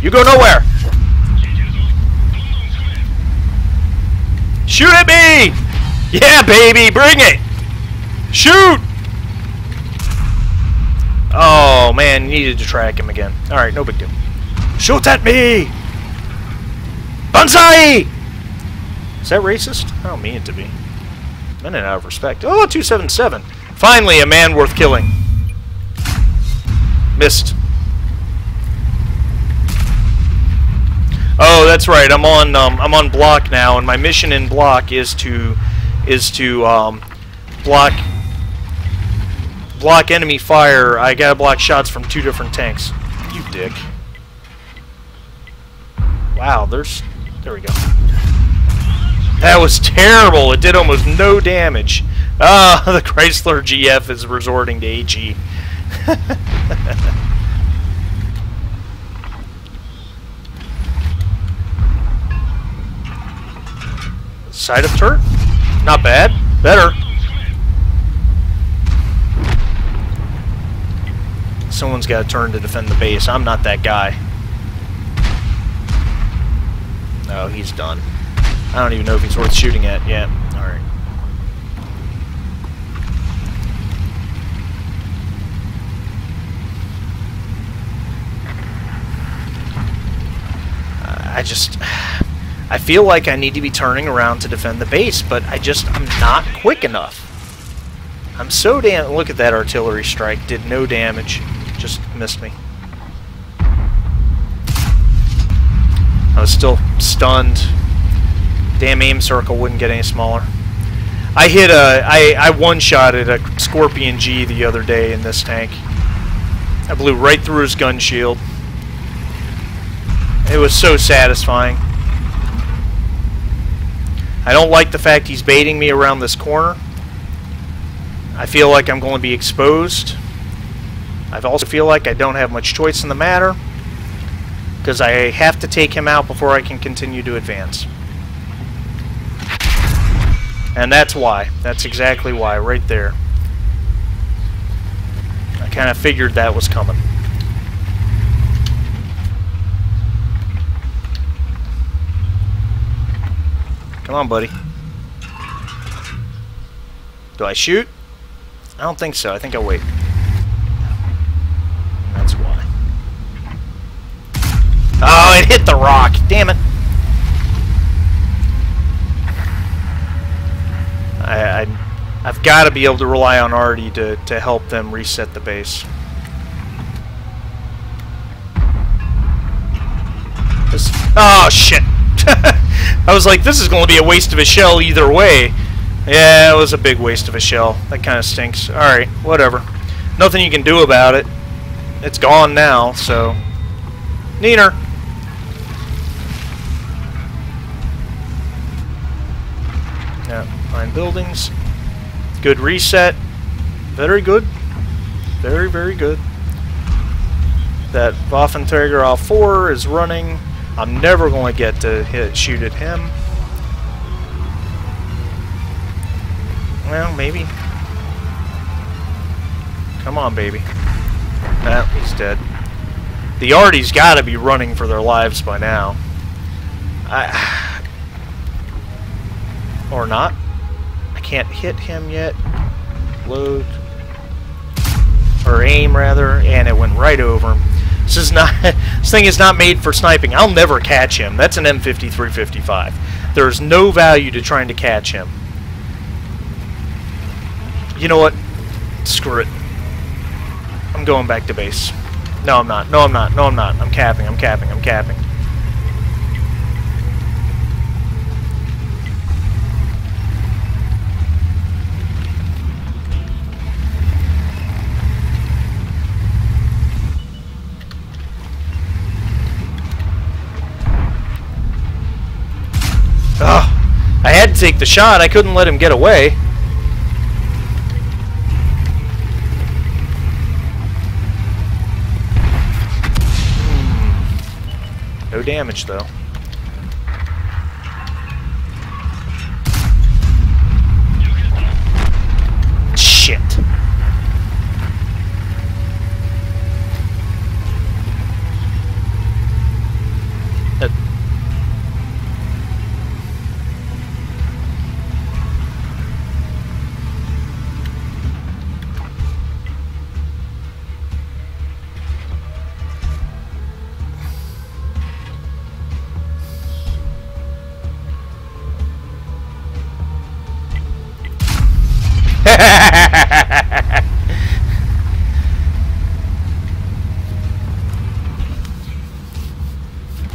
you go nowhere! Shoot at me! Yeah, baby, bring it! Shoot! Oh, man, needed to track him again. Alright, no big deal. Shoot at me! Banzai! Is that racist? I don't mean it to be. And out of respect. Oh, 277. Finally, a man worth killing. Missed. Oh, that's right. I'm on block now, and my mission in block is to block enemy fire. I gotta block shots from 2 different tanks. You dick. Wow, there we go. That was terrible. It did almost no damage. Ah, the Chrysler GF is resorting to HE. Side of turret? Not bad. Better. Someone's got to turn to defend the base. I'm not that guy. Oh, he's done. I don't even know if he's worth shooting at yet. Alright. I feel like I need to be turning around to defend the base, but I'm not quick enough. I'm so damn... Look at that artillery strike. Did no damage. Just missed me. I was still stunned. Damn aim circle wouldn't get any smaller. I one-shotted a Scorpion G the other day in this tank. I blew right through his gun shield. It was so satisfying. I don't like the fact he's baiting me around this corner. I feel like I'm going to be exposed. I also feel like I don't have much choice in the matter, because I have to take him out before I can continue to advance. And that's why. That's exactly why, right there. I kind of figured that was coming. Come on, buddy. Do I shoot? I don't think so. I think I'll wait. And that's why. Oh, it hit the rock. Damn it. I've got to be able to rely on Artie to help them reset the base. Oh, shit. I was like, this is going to be a waste of a shell either way. Yeah, it was a big waste of a shell. That kind of stinks. Alright, whatever. Nothing you can do about it. It's gone now, so... Neener. Find buildings. Good reset. Very good. Very, very good. That Waffenträger L4 is running. I'm never going to get to shoot at him. Well, maybe. Come on, baby. Ah, he's dead. The Arty's got to be running for their lives by now. Or not. I can't hit him yet. Load. Or aim, rather. And it went right over him. This is not. This thing is not made for sniping. I'll never catch him. That's an M53-55. There's no value to trying to catch him. You know what? Screw it. I'm going back to base. No, I'm not. No, I'm not. No, I'm not. I'm capping. I'm capping. I'm capping. Oh, I had to take the shot. I couldn't let him get away. No damage, though. Shit.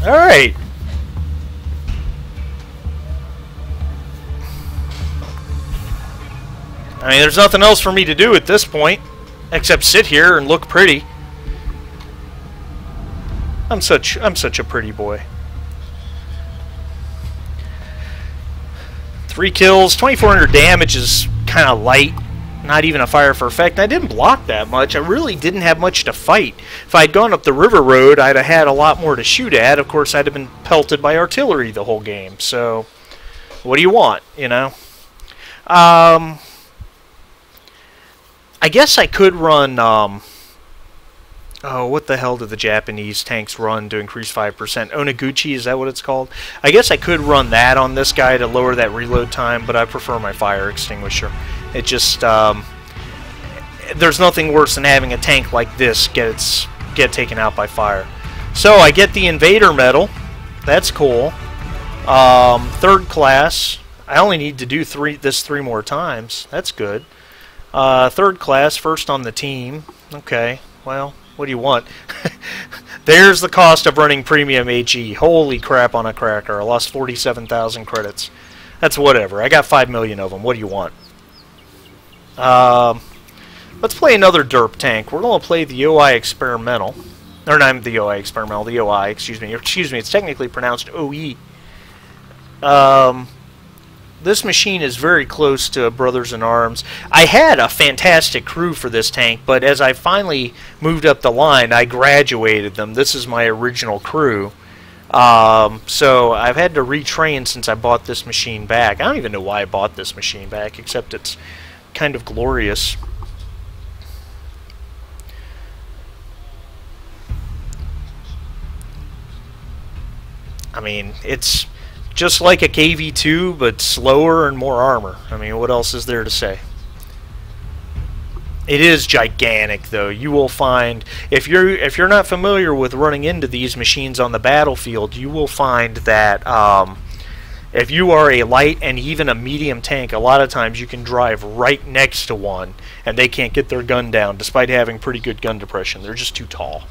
Alright. I mean, there's nothing else for me to do at this point, except sit here and look pretty. I'm such a pretty boy. 3 kills, 2,400 damage is kind of light. Not even a fire for effect. I didn't block that much. I really didn't have much to fight. If I'd gone up the river road, I'd have had a lot more to shoot at. Of course, I'd have been pelted by artillery the whole game. So, what do you want, you know? I guess I could run... oh, what the hell do the Japanese tanks run to increase 5%? Oneguchi, is that what it's called? I guess I could run that on this guy to lower that reload time, but I prefer my fire extinguisher. It just, there's nothing worse than having a tank like this get taken out by fire. So I get the Invader Medal. That's cool. 3rd class. I only need to do this 3 more times. That's good. 3rd class, first on the team. Okay, well, what do you want? There's the cost of running premium HE. Holy crap on a cracker. I lost 47,000 credits. That's whatever. I got 5 million of them. What do you want? Let's play another derp tank. We're going to play the OI Experimental. Or not the OI Experimental, the OI, excuse me. Excuse me, it's technically pronounced OE. This machine is very close to Brothers in Arms. I had a fantastic crew for this tank, but as I finally moved up the line, I graduated them. This is my original crew. So I've had to retrain since I bought this machine back. I don't even know why I bought this machine back, except it's kind of glorious. I mean, it's just like a KV2, but slower and more armor. I mean, what else is there to say? It is gigantic, though. You will find, if you're not familiar with running into these machines on the battlefield, you will find that if you are a light and even a medium tank, a lot of times you can drive right next to one and they can't get their gun down despite having pretty good gun depression. They're just too tall.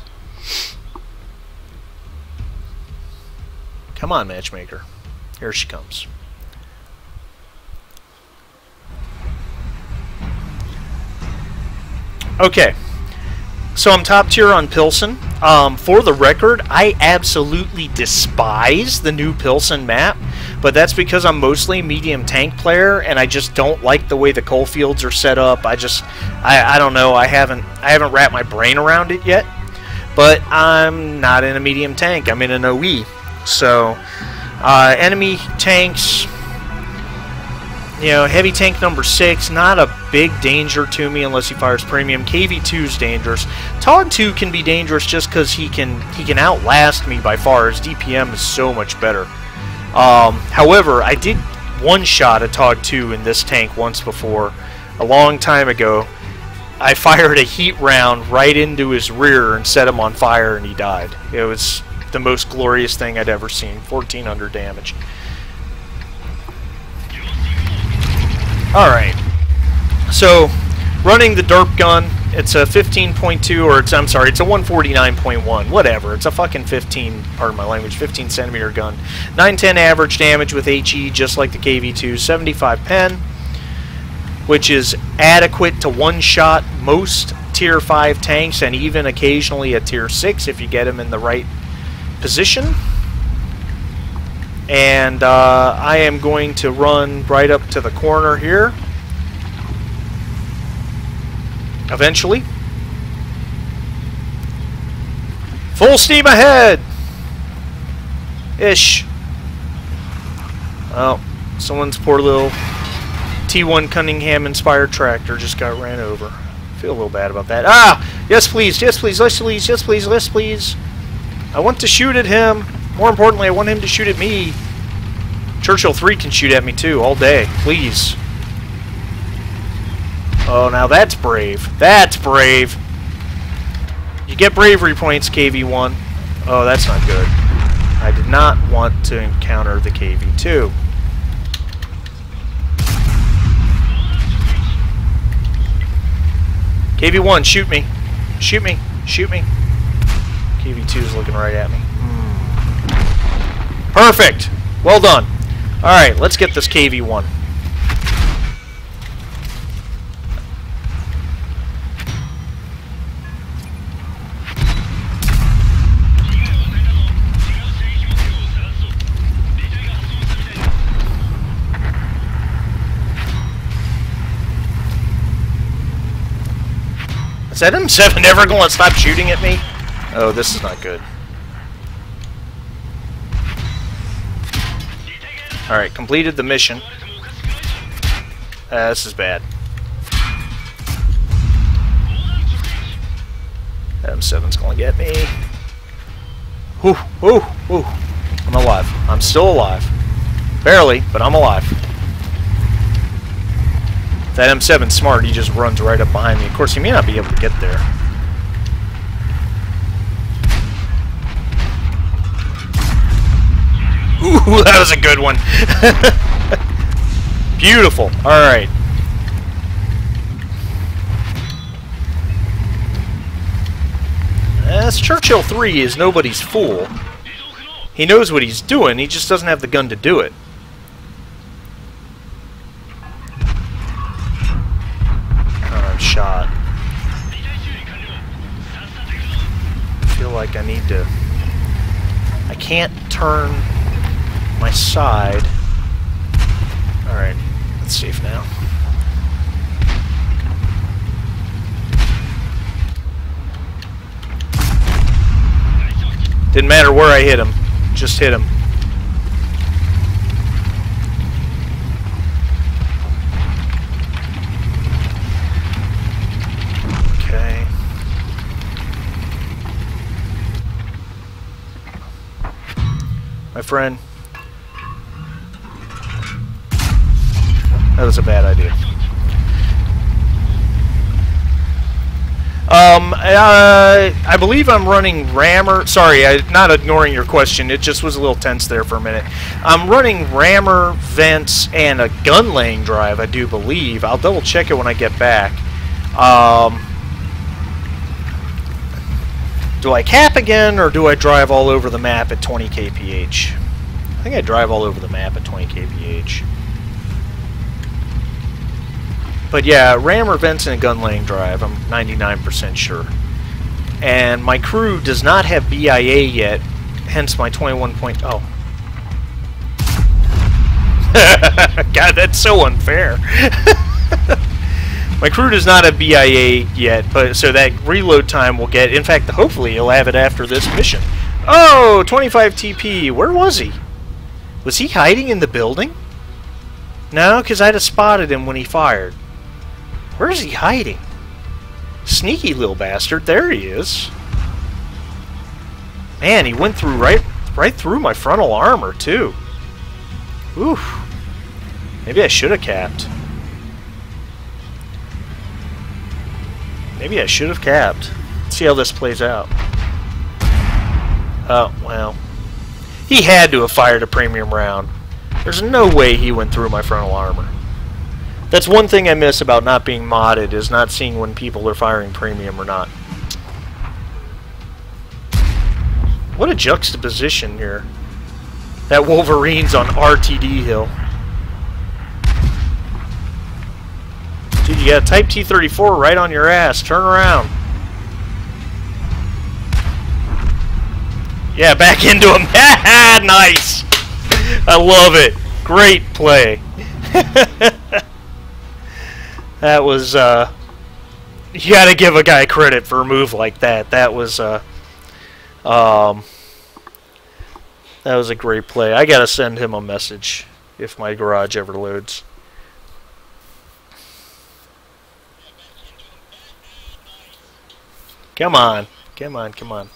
Come on, matchmaker. Here she comes. Okay. So I'm top tier on Pilsen. For the record, I absolutely despise the new Pilsen map, but that's because I'm mostly a medium tank player, and I just don't like the way the coal fields are set up. I don't know. I haven't wrapped my brain around it yet. But I'm not in a medium tank. I'm in an OE. So, enemy tanks, you know, heavy tank number 6, not a big danger to me unless he fires premium. KV2 is dangerous. Tog 2 can be dangerous just because he can outlast me by far. His DPM is so much better. However, I did one-shot a Tog 2 in this tank once before, a long time ago. I fired a heat round right into his rear and set him on fire, and he died. It was the most glorious thing I'd ever seen. 1400 damage. Alright. So, running the derp gun, it's a 15.2, or it's a 149.1. Whatever. It's a fucking 15 centimeter gun. 910 average damage with HE, just like the KV2. 75 pen, which is adequate to one-shot most Tier 5 tanks, and even occasionally a Tier 6 if you get them in the right position. And I am going to run right up to the corner here. Eventually. Full steam ahead! Ish. Oh, someone's poor little T1 Cunningham-inspired tractor just got ran over. Feel a little bad about that. Ah! Yes, please. Yes, please. Yes, please. Yes, please. Yes, please. I want to shoot at him. More importantly, I want him to shoot at me. Churchill 3 can shoot at me, too, all day. Please. Oh, now that's brave. That's brave. You get bravery points, KV1. Oh, that's not good. I did not want to encounter the KV2. KV1, shoot me. Shoot me. Shoot me. KV2 is looking right at me. Perfect. Well done. Alright, let's get this KV1. Is that M7 ever going to stop shooting at me? Oh, this is not good. Alright, completed the mission. This is bad. M7's going to get me. Whew, whew, whew. I'm alive. I'm still alive. Barely, but I'm alive. That M7's smart, he just runs right up behind me. Of course, he may not be able to get there. Ooh, that was a good one. Beautiful. Alright. This Churchill 3 is nobody's fool. He knows what he's doing, he just doesn't have the gun to do it. Shot. I feel like I need to... I can't turn my side. Alright, it's safe now. Didn't matter where I hit him, just hit him. My friend, that was a bad idea. I believe I'm running rammer. Sorry, I'm not ignoring your question. It just was a little tense there for a minute. I'm running rammer, vents, and a gun laying drive, I do believe. I'll double check it when I get back. Do I cap again, or do I drive all over the map at 20 kph? I think I drive all over the map at 20 kph. But yeah, rammer, vents, and a gun laying drive, I'm 99% sure. And my crew does not have BIA yet, hence my 21 point... Oh. God, that's so unfair. My crew does not have BIA yet, but so that reload time will get... In fact, hopefully he'll have it after this mission. Oh, 25 TP. Where was he? Was he hiding in the building? No, because I'd have spotted him when he fired. Where is he hiding? Sneaky little bastard. There he is. Man, he went through right through my frontal armor, too. Oof. Maybe I should have capped. Maybe I should have capped. Let's see how this plays out. Oh, well. He had to have fired a premium round. There's no way he went through my frontal armor. That's one thing I miss about not being modded, is not seeing when people are firing premium or not. What a juxtaposition here. That Wolverine's on RTD Hill. Dude, you got a Type T-34 right on your ass. Turn around. Yeah, back into him. Nice. I love it. Great play. That was, you gotta give a guy credit for a move like that. That was a great play. I gotta send him a message if my garage ever loads. Come on. Come on, come on.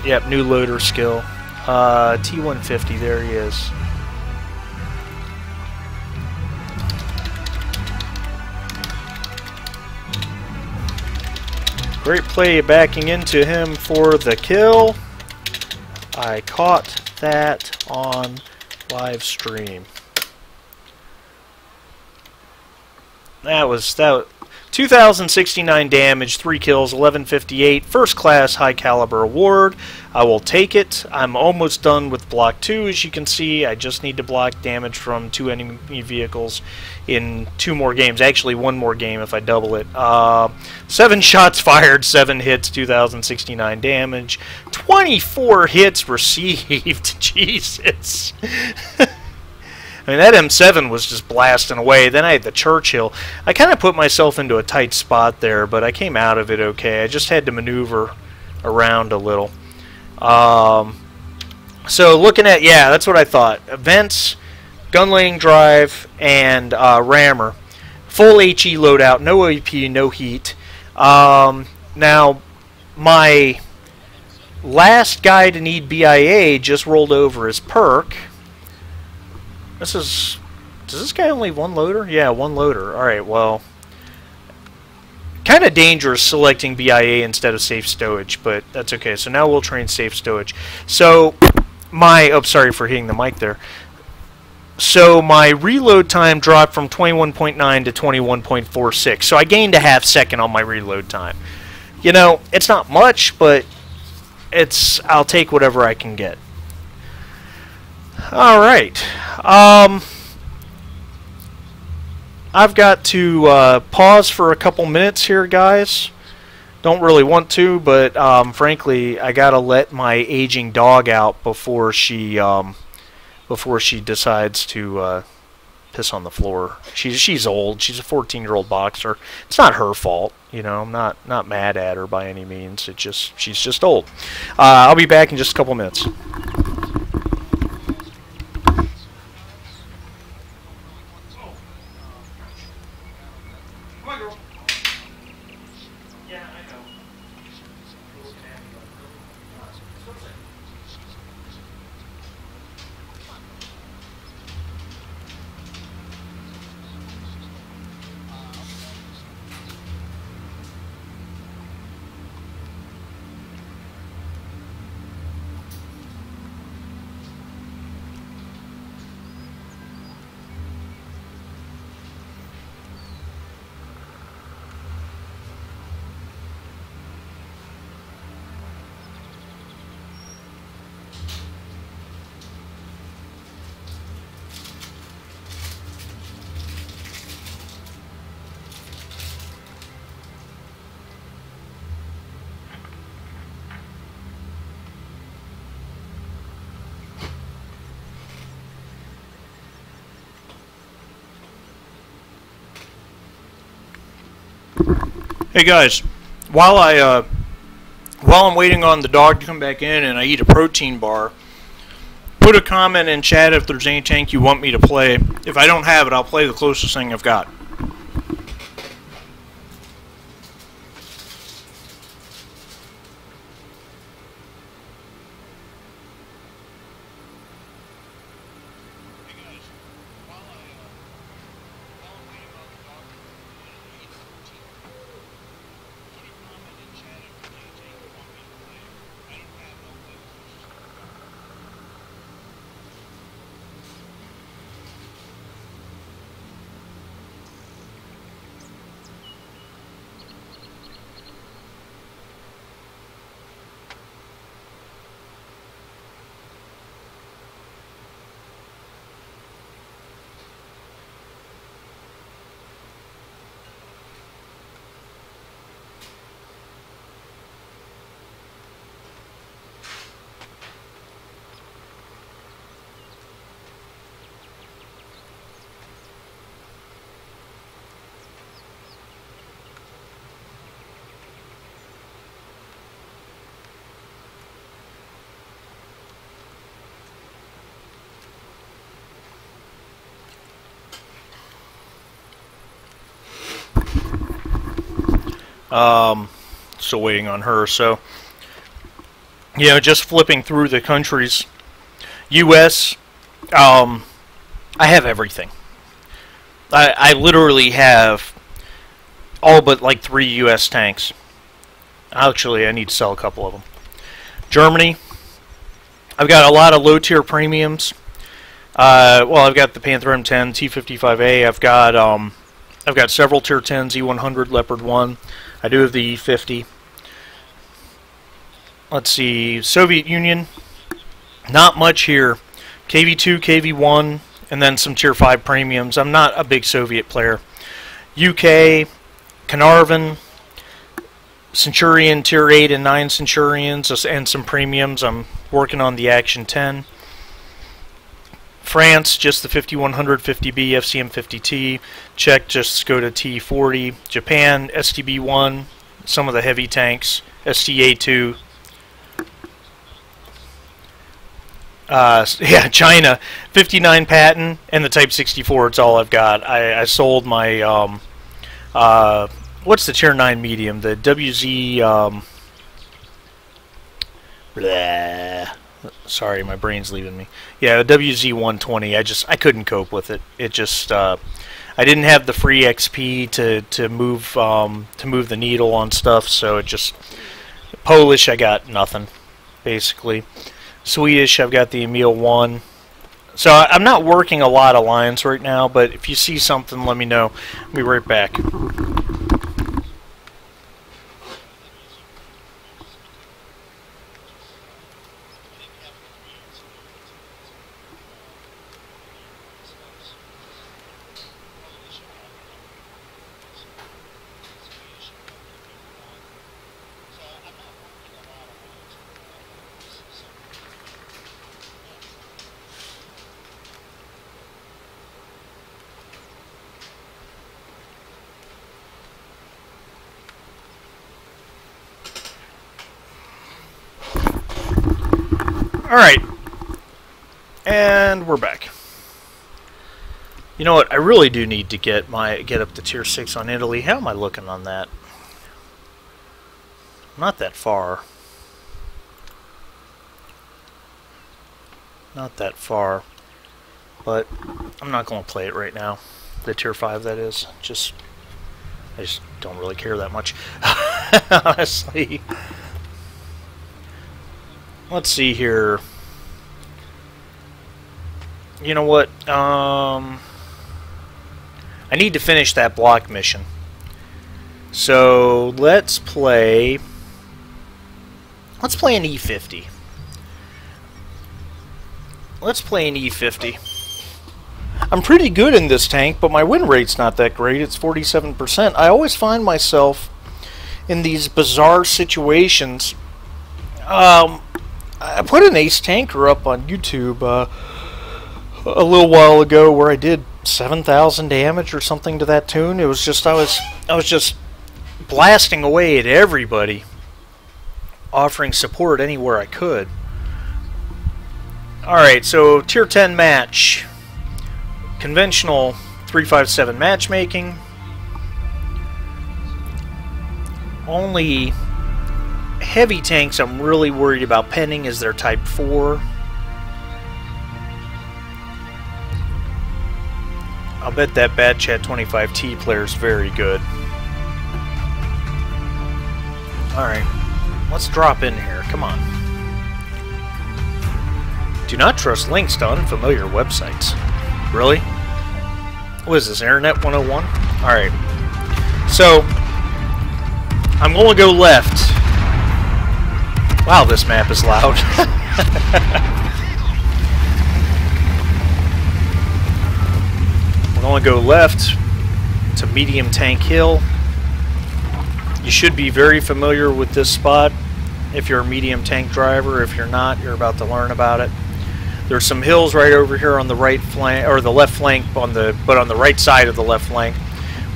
Yep, new loader skill. T150, there he is. Great play backing into him for the kill. I caught that on live stream. That was 2,069 damage, 3 kills, 1158, first class high caliber award. I will take it. I'm almost done with block 2, as you can see. I just need to block damage from 2 enemy vehicles in 2 more games. Actually, 1 more game if I double it. 7 shots fired, 7 hits, 2,069 damage, 24 hits received. Jesus. I mean, that M7 was just blasting away. Then I had the Churchill. I kind of put myself into a tight spot there, but I came out of it okay. I just had to maneuver around a little. So looking at, yeah, that's what I thought. Vents, gun laying drive, and rammer. Full HE loadout, no AP, no heat. Now, my last guy to need BIA just rolled over his perk. Does this guy only have 1 loader? Yeah, 1 loader. Alright, well, kind of dangerous selecting BIA instead of safe stowage, but that's okay. So now we'll train safe stowage. So sorry for hitting the mic there. So my reload time dropped from 21.9 to 21.46. So I gained a half second on my reload time. You know, it's not much, but I'll take whatever I can get. Alright. I've got to pause for a couple minutes here, guys. Don't really want to, but frankly, I gotta let my aging dog out before she decides to piss on the floor. She's old. She's a 14-year-old boxer. It's not her fault, you know. I'm not mad at her by any means. She's just old. I'll be back in just a couple minutes. Hey guys, while I'm waiting on the dog to come back in and I eat a protein bar, put a comment in chat if there's any tank you want me to play. If I don't have it, I'll play the closest thing I've got. Still waiting on her. So, just flipping through the countries. U.S. I have everything. I literally have all but like 3 U.S. tanks. Actually, I need to sell a couple of them. Germany. I've got a lot of low-tier premiums. Well, I've got the Panther M10, T55A. I've got several Tier 10s, E100, Leopard 1. I do have the E50. Let's see, Soviet Union, not much here. KV2, KV1, and then some Tier 5 premiums. I'm not a big Soviet player. UK, Carnarvon, Centurion, Tier 8 and 9 Centurions, and some premiums. I'm working on the Action 10. France, just the 5100 50B FCM 50T. Czech, just Skoda T40. Japan, STB1, some of the heavy tanks. STA2. Yeah, China, 59 Patton and the Type 64. It's all I've got. I sold my what's the Tier 9 medium? The WZ. Sorry, my brain's leaving me. Yeah, the WZ 120. I couldn't cope with it. It just I didn't have the free XP to move the needle on stuff. So it just Polish. I got nothing basically. Swedish. I've got the Emil 1. So I'm not working a lot of lines right now. But if you see something, let me know. I'll be right back. Alright, and we're back. You know what, I really do need to get up to Tier 6 on Italy. How am I looking on that? Not that far. Not that far. But I'm not going to play it right now. The Tier 5, that is. I just don't really care that much. Honestly. Let's see here. You know what? I need to finish that block mission. So let's play an E50. Let's play an E50. I'm pretty good in this tank, but my win rate's not that great. It's 47%. I always find myself in these bizarre situations. I put an ace tanker up on YouTube a little while ago where I did 7,000 damage or something to that tune. It was just I was just blasting away at everybody, offering support anywhere I could. Alright, so Tier 10 match. Conventional 357 matchmaking. Only heavy tanks I'm really worried about penning is their Type 4. I'll bet that Bad Chat 25T player is very good. Alright, let's drop in here. Come on. Do not trust links to unfamiliar websites. Really? What is this, Internet 101? Alright. So, I'm going to go left. Wow, this map is loud. We're going to go left to Medium Tank Hill. You should be very familiar with this spot if you're a medium tank driver. If you're not, you're about to learn about it. There's some hills right over here on the right flank, or the left flank, on the right side of the left flank,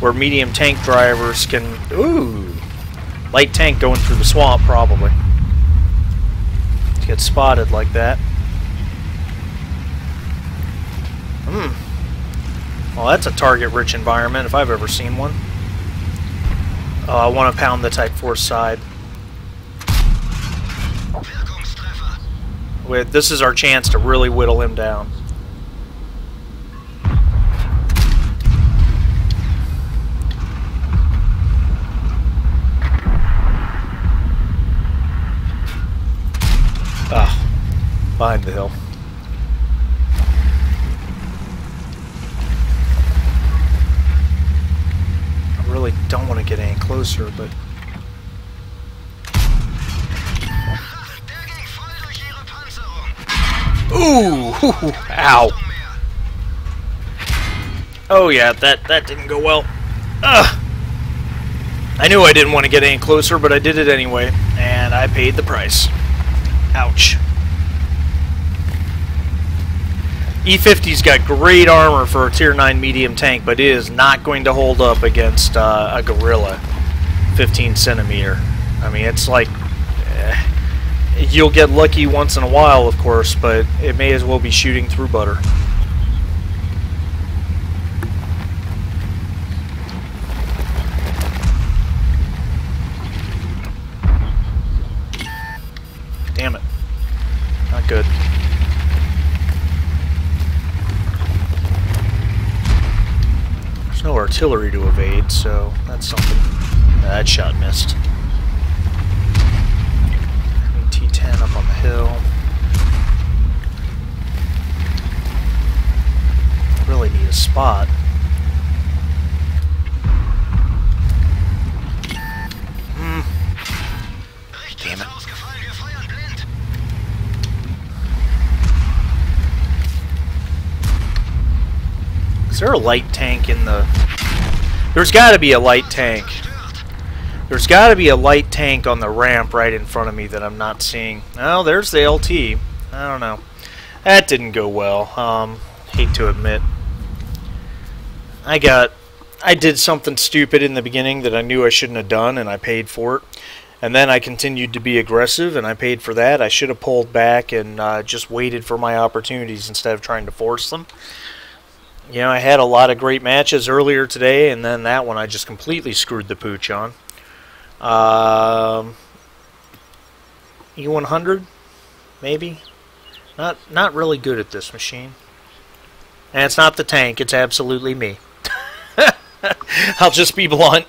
where medium tank drivers can... Ooh! Light tank going through the swamp, probably. Get spotted like that. Well, that's a target-rich environment if I've ever seen one. I want to pound the Type 4 side. This is our chance to really whittle him down. Behind the hill. I really don't want to get any closer, but... Ooh! Ow! Oh yeah, that didn't go well. Ugh! I knew I didn't want to get any closer, but I did it anyway, and I paid the price. Ouch. E50's got great armor for a Tier 9 medium tank, but it is not going to hold up against a Gorilla 15 centimeter. I mean, it's like... you'll get lucky once in a while, of course, but it may as well be shooting through butter. Damn it. Not good. There's no artillery to evade, so that's something. That shot missed. T10 up on the hill. Really need a spot. Damn it. Is there a light tank in the... There's got to be a light tank. There's got to be a light tank on the ramp right in front of me that I'm not seeing. Oh, there's the LT. I don't know. That didn't go well. Hate to admit. I did something stupid in the beginning that I knew I shouldn't have done, and I paid for it. And then I continued to be aggressive, and I paid for that. I should have pulled back and just waited for my opportunities instead of trying to force them. You know, I had a lot of great matches earlier today, and then that one I just completely screwed the pooch on. E100, maybe. Not really good at this machine. And it's not the tank, it's absolutely me. I'll just be blunt.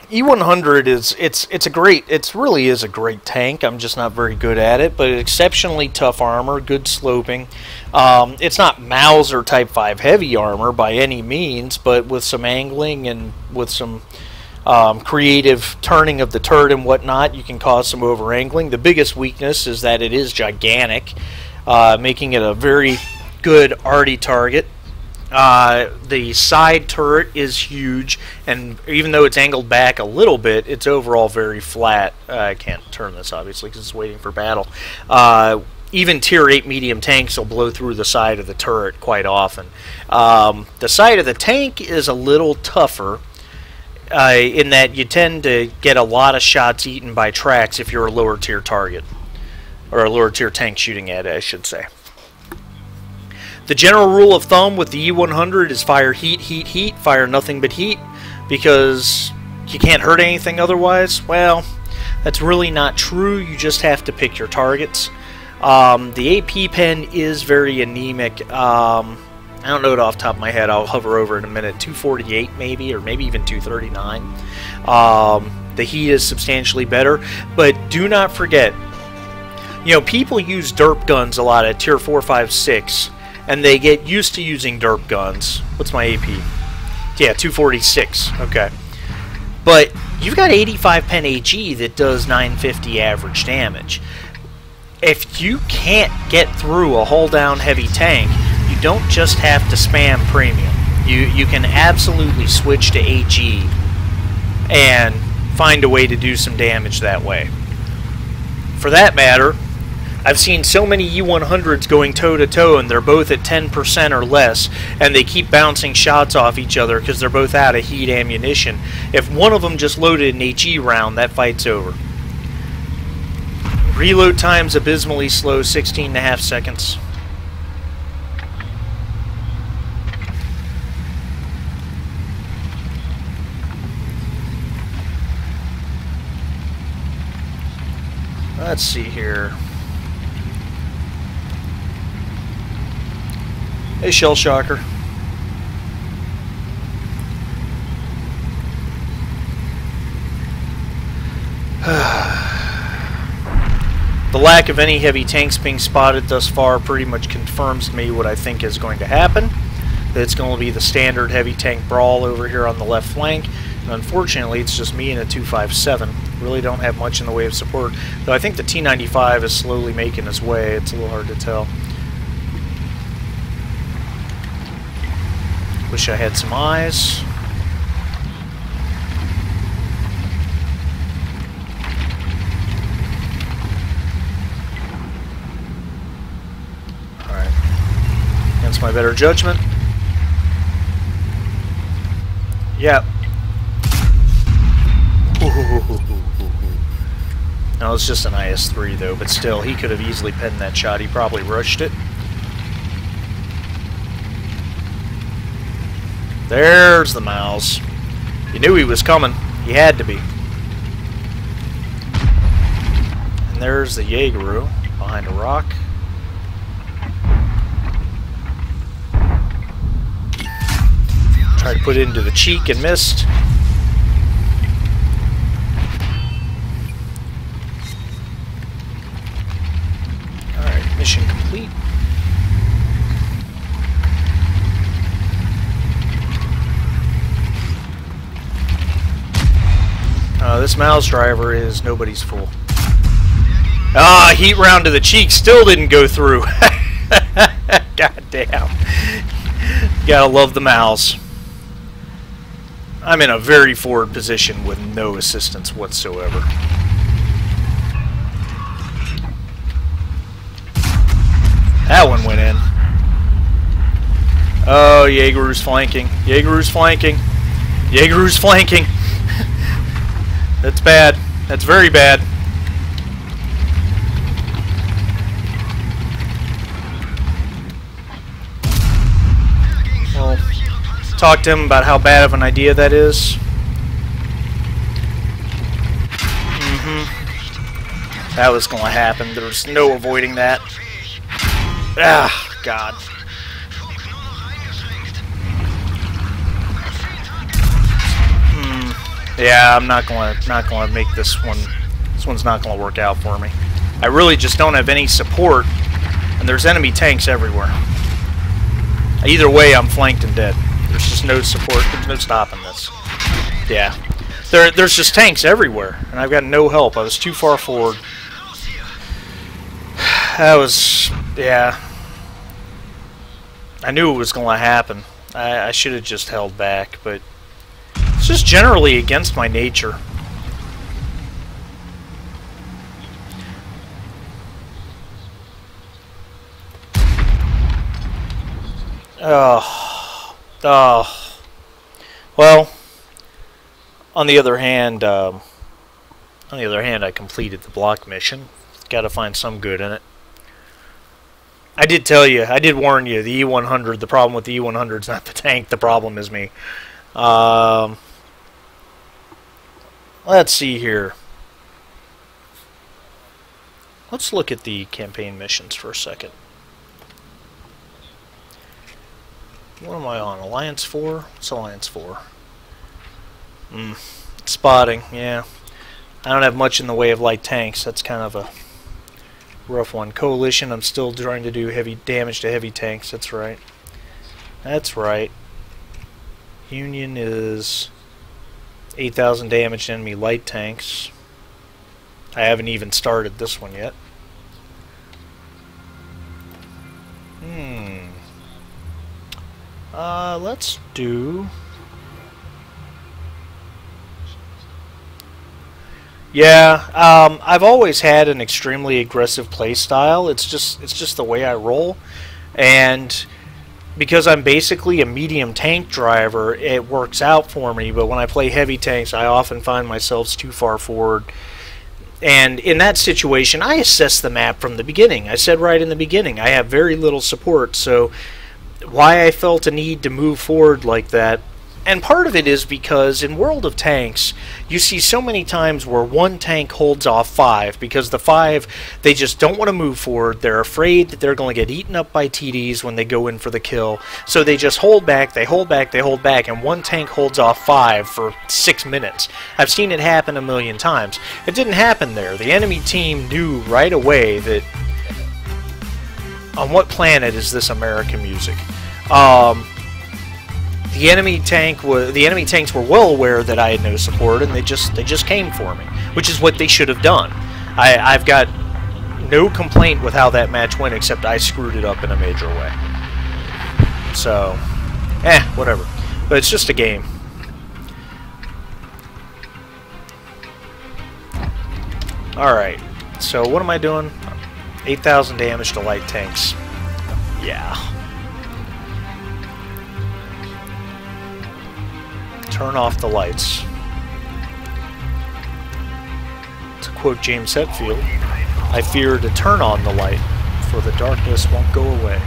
E100 it really is a great tank. I'm just not very good at it, but exceptionally tough armor, good sloping. It's not Mauser Type 5 heavy armor by any means, but with some angling and with some creative turning of the turret and whatnot, you can cause some over angling. The biggest weakness is that it is gigantic, making it a very good arty target. The side turret is huge, and even though it's angled back a little bit, it's overall very flat. I can't turn this, obviously, because it's waiting for battle. even tier 8 medium tanks will blow through the side of the turret quite often. The side of the tank is a little tougher in that you tend to get a lot of shots eaten by tracks if you're a lower tier target. Or a lower tier tank shooting at it, I should say. The general rule of thumb with the E100 is fire heat, heat, heat, fire nothing but heat, because you can't hurt anything otherwise. Well, that's really not true. You just have to pick your targets. The AP pen is very anemic. I don't know it off the top of my head. I'll hover over in a minute. 248 maybe, or maybe even 239. The heat is substantially better, but do not forget, you know, people use derp guns a lot at tier 4, 5, 6, and they get used to using derp guns. What's my AP? Yeah, 246. Okay. But you've got 85 pen AG that does 950 average damage. If you can't get through a hull down heavy tank, you don't just have to spam premium. You can absolutely switch to AG and find a way to do some damage that way. For that matter, I've seen so many E100s going toe-to-toe, and they're both at 10% or less, and they keep bouncing shots off each other because they're both out of heat ammunition. If one of them just loaded an HE round, that fight's over. Reload time's abysmally slow, 16.5 seconds. Let's see here. Hey, Shell Shocker. The lack of any heavy tanks being spotted thus far pretty much confirms to me what I think is going to happen. That it's going to be the standard heavy tank brawl over here on the left flank. And unfortunately, it's just me and a 257. Really don't have much in the way of support. Though I think the T95 is slowly making its way. It's a little hard to tell. Wish I had some eyes. Alright. Against my better judgment. Yep. No, it's just an IS-3 though, but still, he could have easily penned that shot. He probably rushed it. There's the mouse. You knew he was coming. He had to be. And there's the Jaegeru behind a rock. Tried to put it into the cheek and missed. Alright, mission complete. This mouse driver is nobody's fool. Ah, heat round to the cheek still didn't go through. God damn. Gotta love the mouse. I'm in a very forward position with no assistance whatsoever. That one went in. Oh, Jaegeru's flanking. Jaegeru's flanking. Jaegeru's flanking. That's bad. That's very bad. Well, talk to him about how bad of an idea that is. That was going to happen. There was no avoiding that. Ah, God. Yeah, I'm not gonna make this one. This one's not gonna work out for me. I really just don't have any support, and there's enemy tanks everywhere. Either way, I'm flanked and dead. There's just no support. There's no stopping this. Yeah, there's just tanks everywhere, and I've got no help. I was too far forward. That was, yeah. I knew it was gonna happen. I should have just held back, but. It's just generally against my nature. Oh. Well, on the other hand, I completed the block mission. Got to find some good in it. I did tell you, I did warn you, the E100, the problem with the E100 is not the tank, the problem is me. Let's see here. Let's look at the campaign missions for a second. What am I on? Alliance 4? What's Alliance 4? Spotting, yeah. I don't have much in the way of light tanks. That's kind of a rough one. Coalition, I'm still trying to do heavy damage to heavy tanks. That's right. That's right. Union is 8,000 damage to enemy light tanks. I haven't even started this one yet. Let's do... Yeah, I've always had an extremely aggressive play style. It's just the way I roll, and because I'm basically a medium tank driver, it works out for me. But when I play heavy tanks, I often find myself too far forward. And in that situation, I assess the map from the beginning. I said right in the beginning, I have very little support, so why I felt a need to move forward like that. And part of it is because in World of Tanks, you see so many times where one tank holds off 5 because the 5, they just don't want to move forward. They're afraid that they're going to get eaten up by TDs when they go in for the kill. So they just hold back, they hold back, they hold back, and one tank holds off 5 for 6 minutes. I've seen it happen a million times. It didn't happen there. The enemy team knew right away that... On what planet is this American music? The enemy tanks were well aware that I had no support, and they just came for me, which is what they should have done. I've got no complaint with how that match went, except I screwed it up in a major way. So, whatever. But it's just a game. Alright, so what am I doing? 8,000 damage to light tanks. Yeah. Turn off the lights. To quote James Hetfield, I fear to turn on the light, for the darkness won't go away.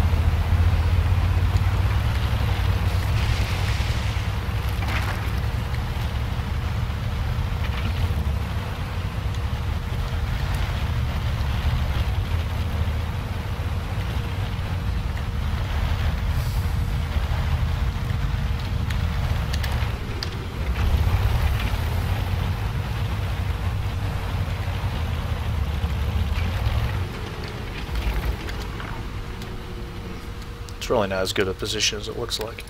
It's really not as good a position as it looks like.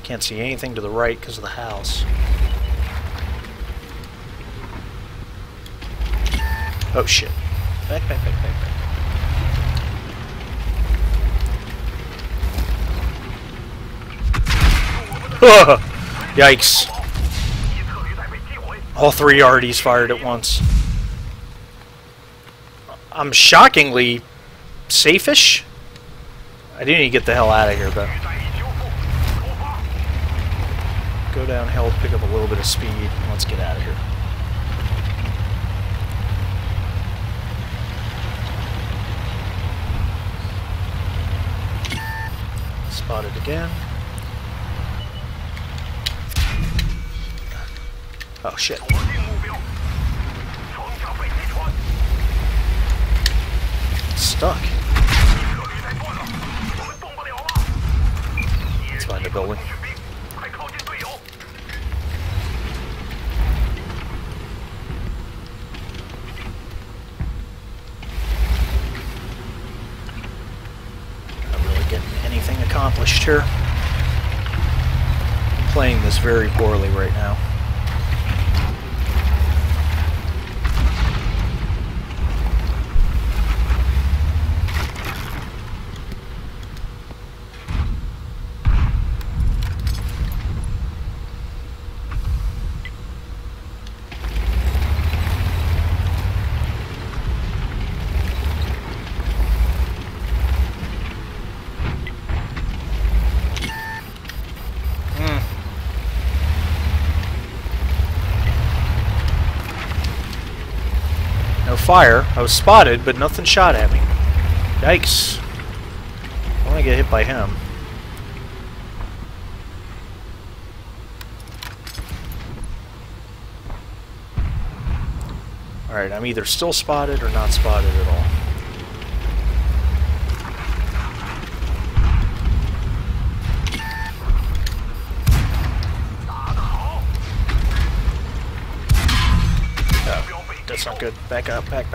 Can't see anything to the right because of the house. Oh shit. Back. Yikes. All 3 RDs fired at once. I'm shockingly safe-ish? I do need to get the hell out of here, though. Go downhill, pick up a little bit of speed, and let's get out of here. Spotted again. Oh, shit. Stuck. Let's find a building. Not really getting anything accomplished here. I'm playing this very poorly right now. fire. I was spotted, but nothing shot at me. Yikes. I want to get hit by him. Alright, I'm either still spotted or not spotted at all. Oh, that's not good. Back up, back.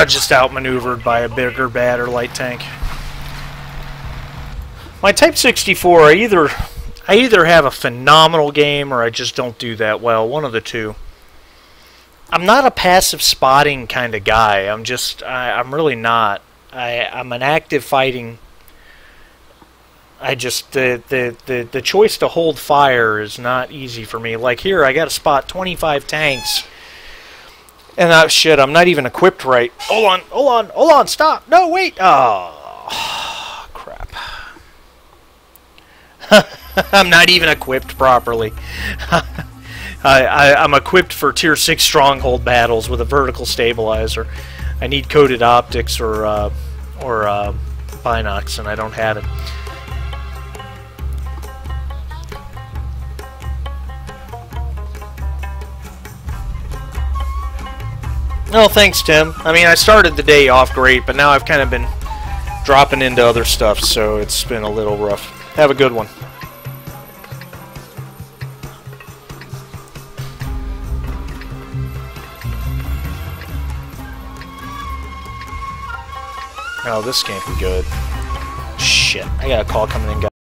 Just outmaneuvered by a bigger, badder light tank. My Type 64, I either have a phenomenal game or I just don't do that well. One of the two. I'm not a passive spotting kind of guy. I'm really not. I'm an active fighting. The choice to hold fire is not easy for me. Like here, I got to spot 25 tanks. And shit, I'm not even equipped right. Hold on, stop. No, wait. Oh, crap. I'm not even equipped properly. I'm equipped for Tier 6 stronghold battles with a vertical stabilizer. I need coated optics or binocs, and I don't have it. No, thanks, Tim. I mean, I started the day off great, but now I've kind of been dropping into other stuff, so it's been a little rough. Have a good one. Oh, this can't be good. Shit, I got a call coming in, guys.